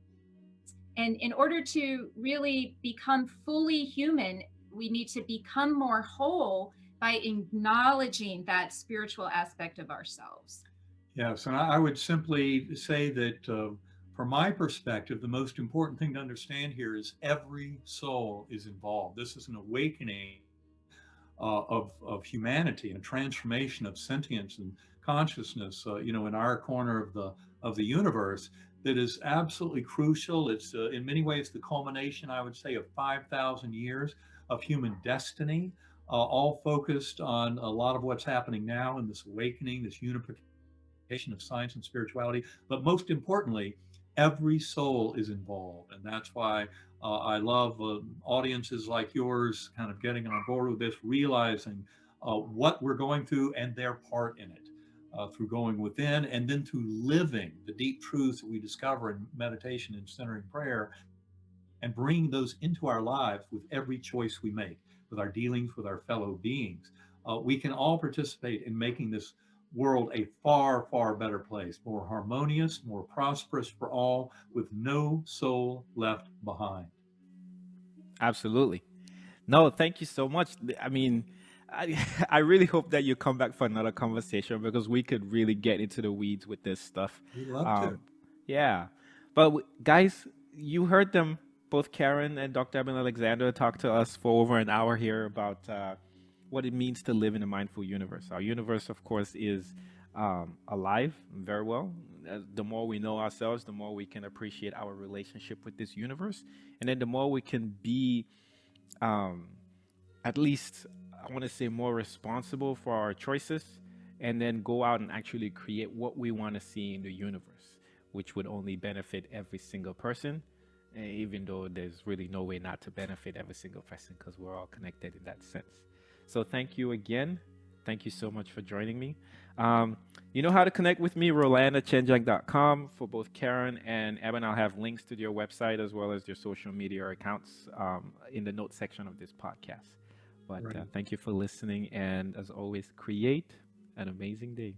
And in order to really become fully human, we need to become more whole by acknowledging that spiritual aspect of ourselves. Yes, and I would simply say that from my perspective, the most important thing to understand here is every soul is involved. This is an awakening of humanity and a transformation of sentience and consciousness, in our corner of the universe that is absolutely crucial. It's in many ways the culmination, I would say, of 5,000 years of human destiny, all focused on a lot of what's happening now in this awakening, this unification of science and spirituality. But most importantly, every soul is involved. And that's why I love audiences like yours kind of getting on board with this, realizing what we're going through and their part in it. Through going within and then through living the deep truths that we discover in meditation and centering prayer, and bringing those into our lives with every choice we make, with our dealings with our fellow beings. We can all participate in making this world a far, far better place, more harmonious, more prosperous for all, with no soul left behind. Absolutely. No, thank you so much. I mean, I really hope that you come back for another conversation because we could really get into the weeds with this stuff. We'd love to. Yeah. But guys, you heard them, both Karen and Dr. Eben Alexander, talk to us for over an hour here about what it means to live in a mindful universe. Our universe, of course, is alive very well. The more we know ourselves, the more we can appreciate our relationship with this universe. And then the more we can be, at least, I want to say, more responsible for our choices, and then go out and actually create what we want to see in the universe, which would only benefit every single person, even though there's really no way not to benefit every single person because we're all connected in that sense. So thank you again. Thank you so much for joining me. You know how to connect with me, rolandachenjang.com. For both Karen and Eben, I'll have links to their website as well as their social media accounts in the notes section of this podcast. But thank you for listening. And as always, create an amazing day.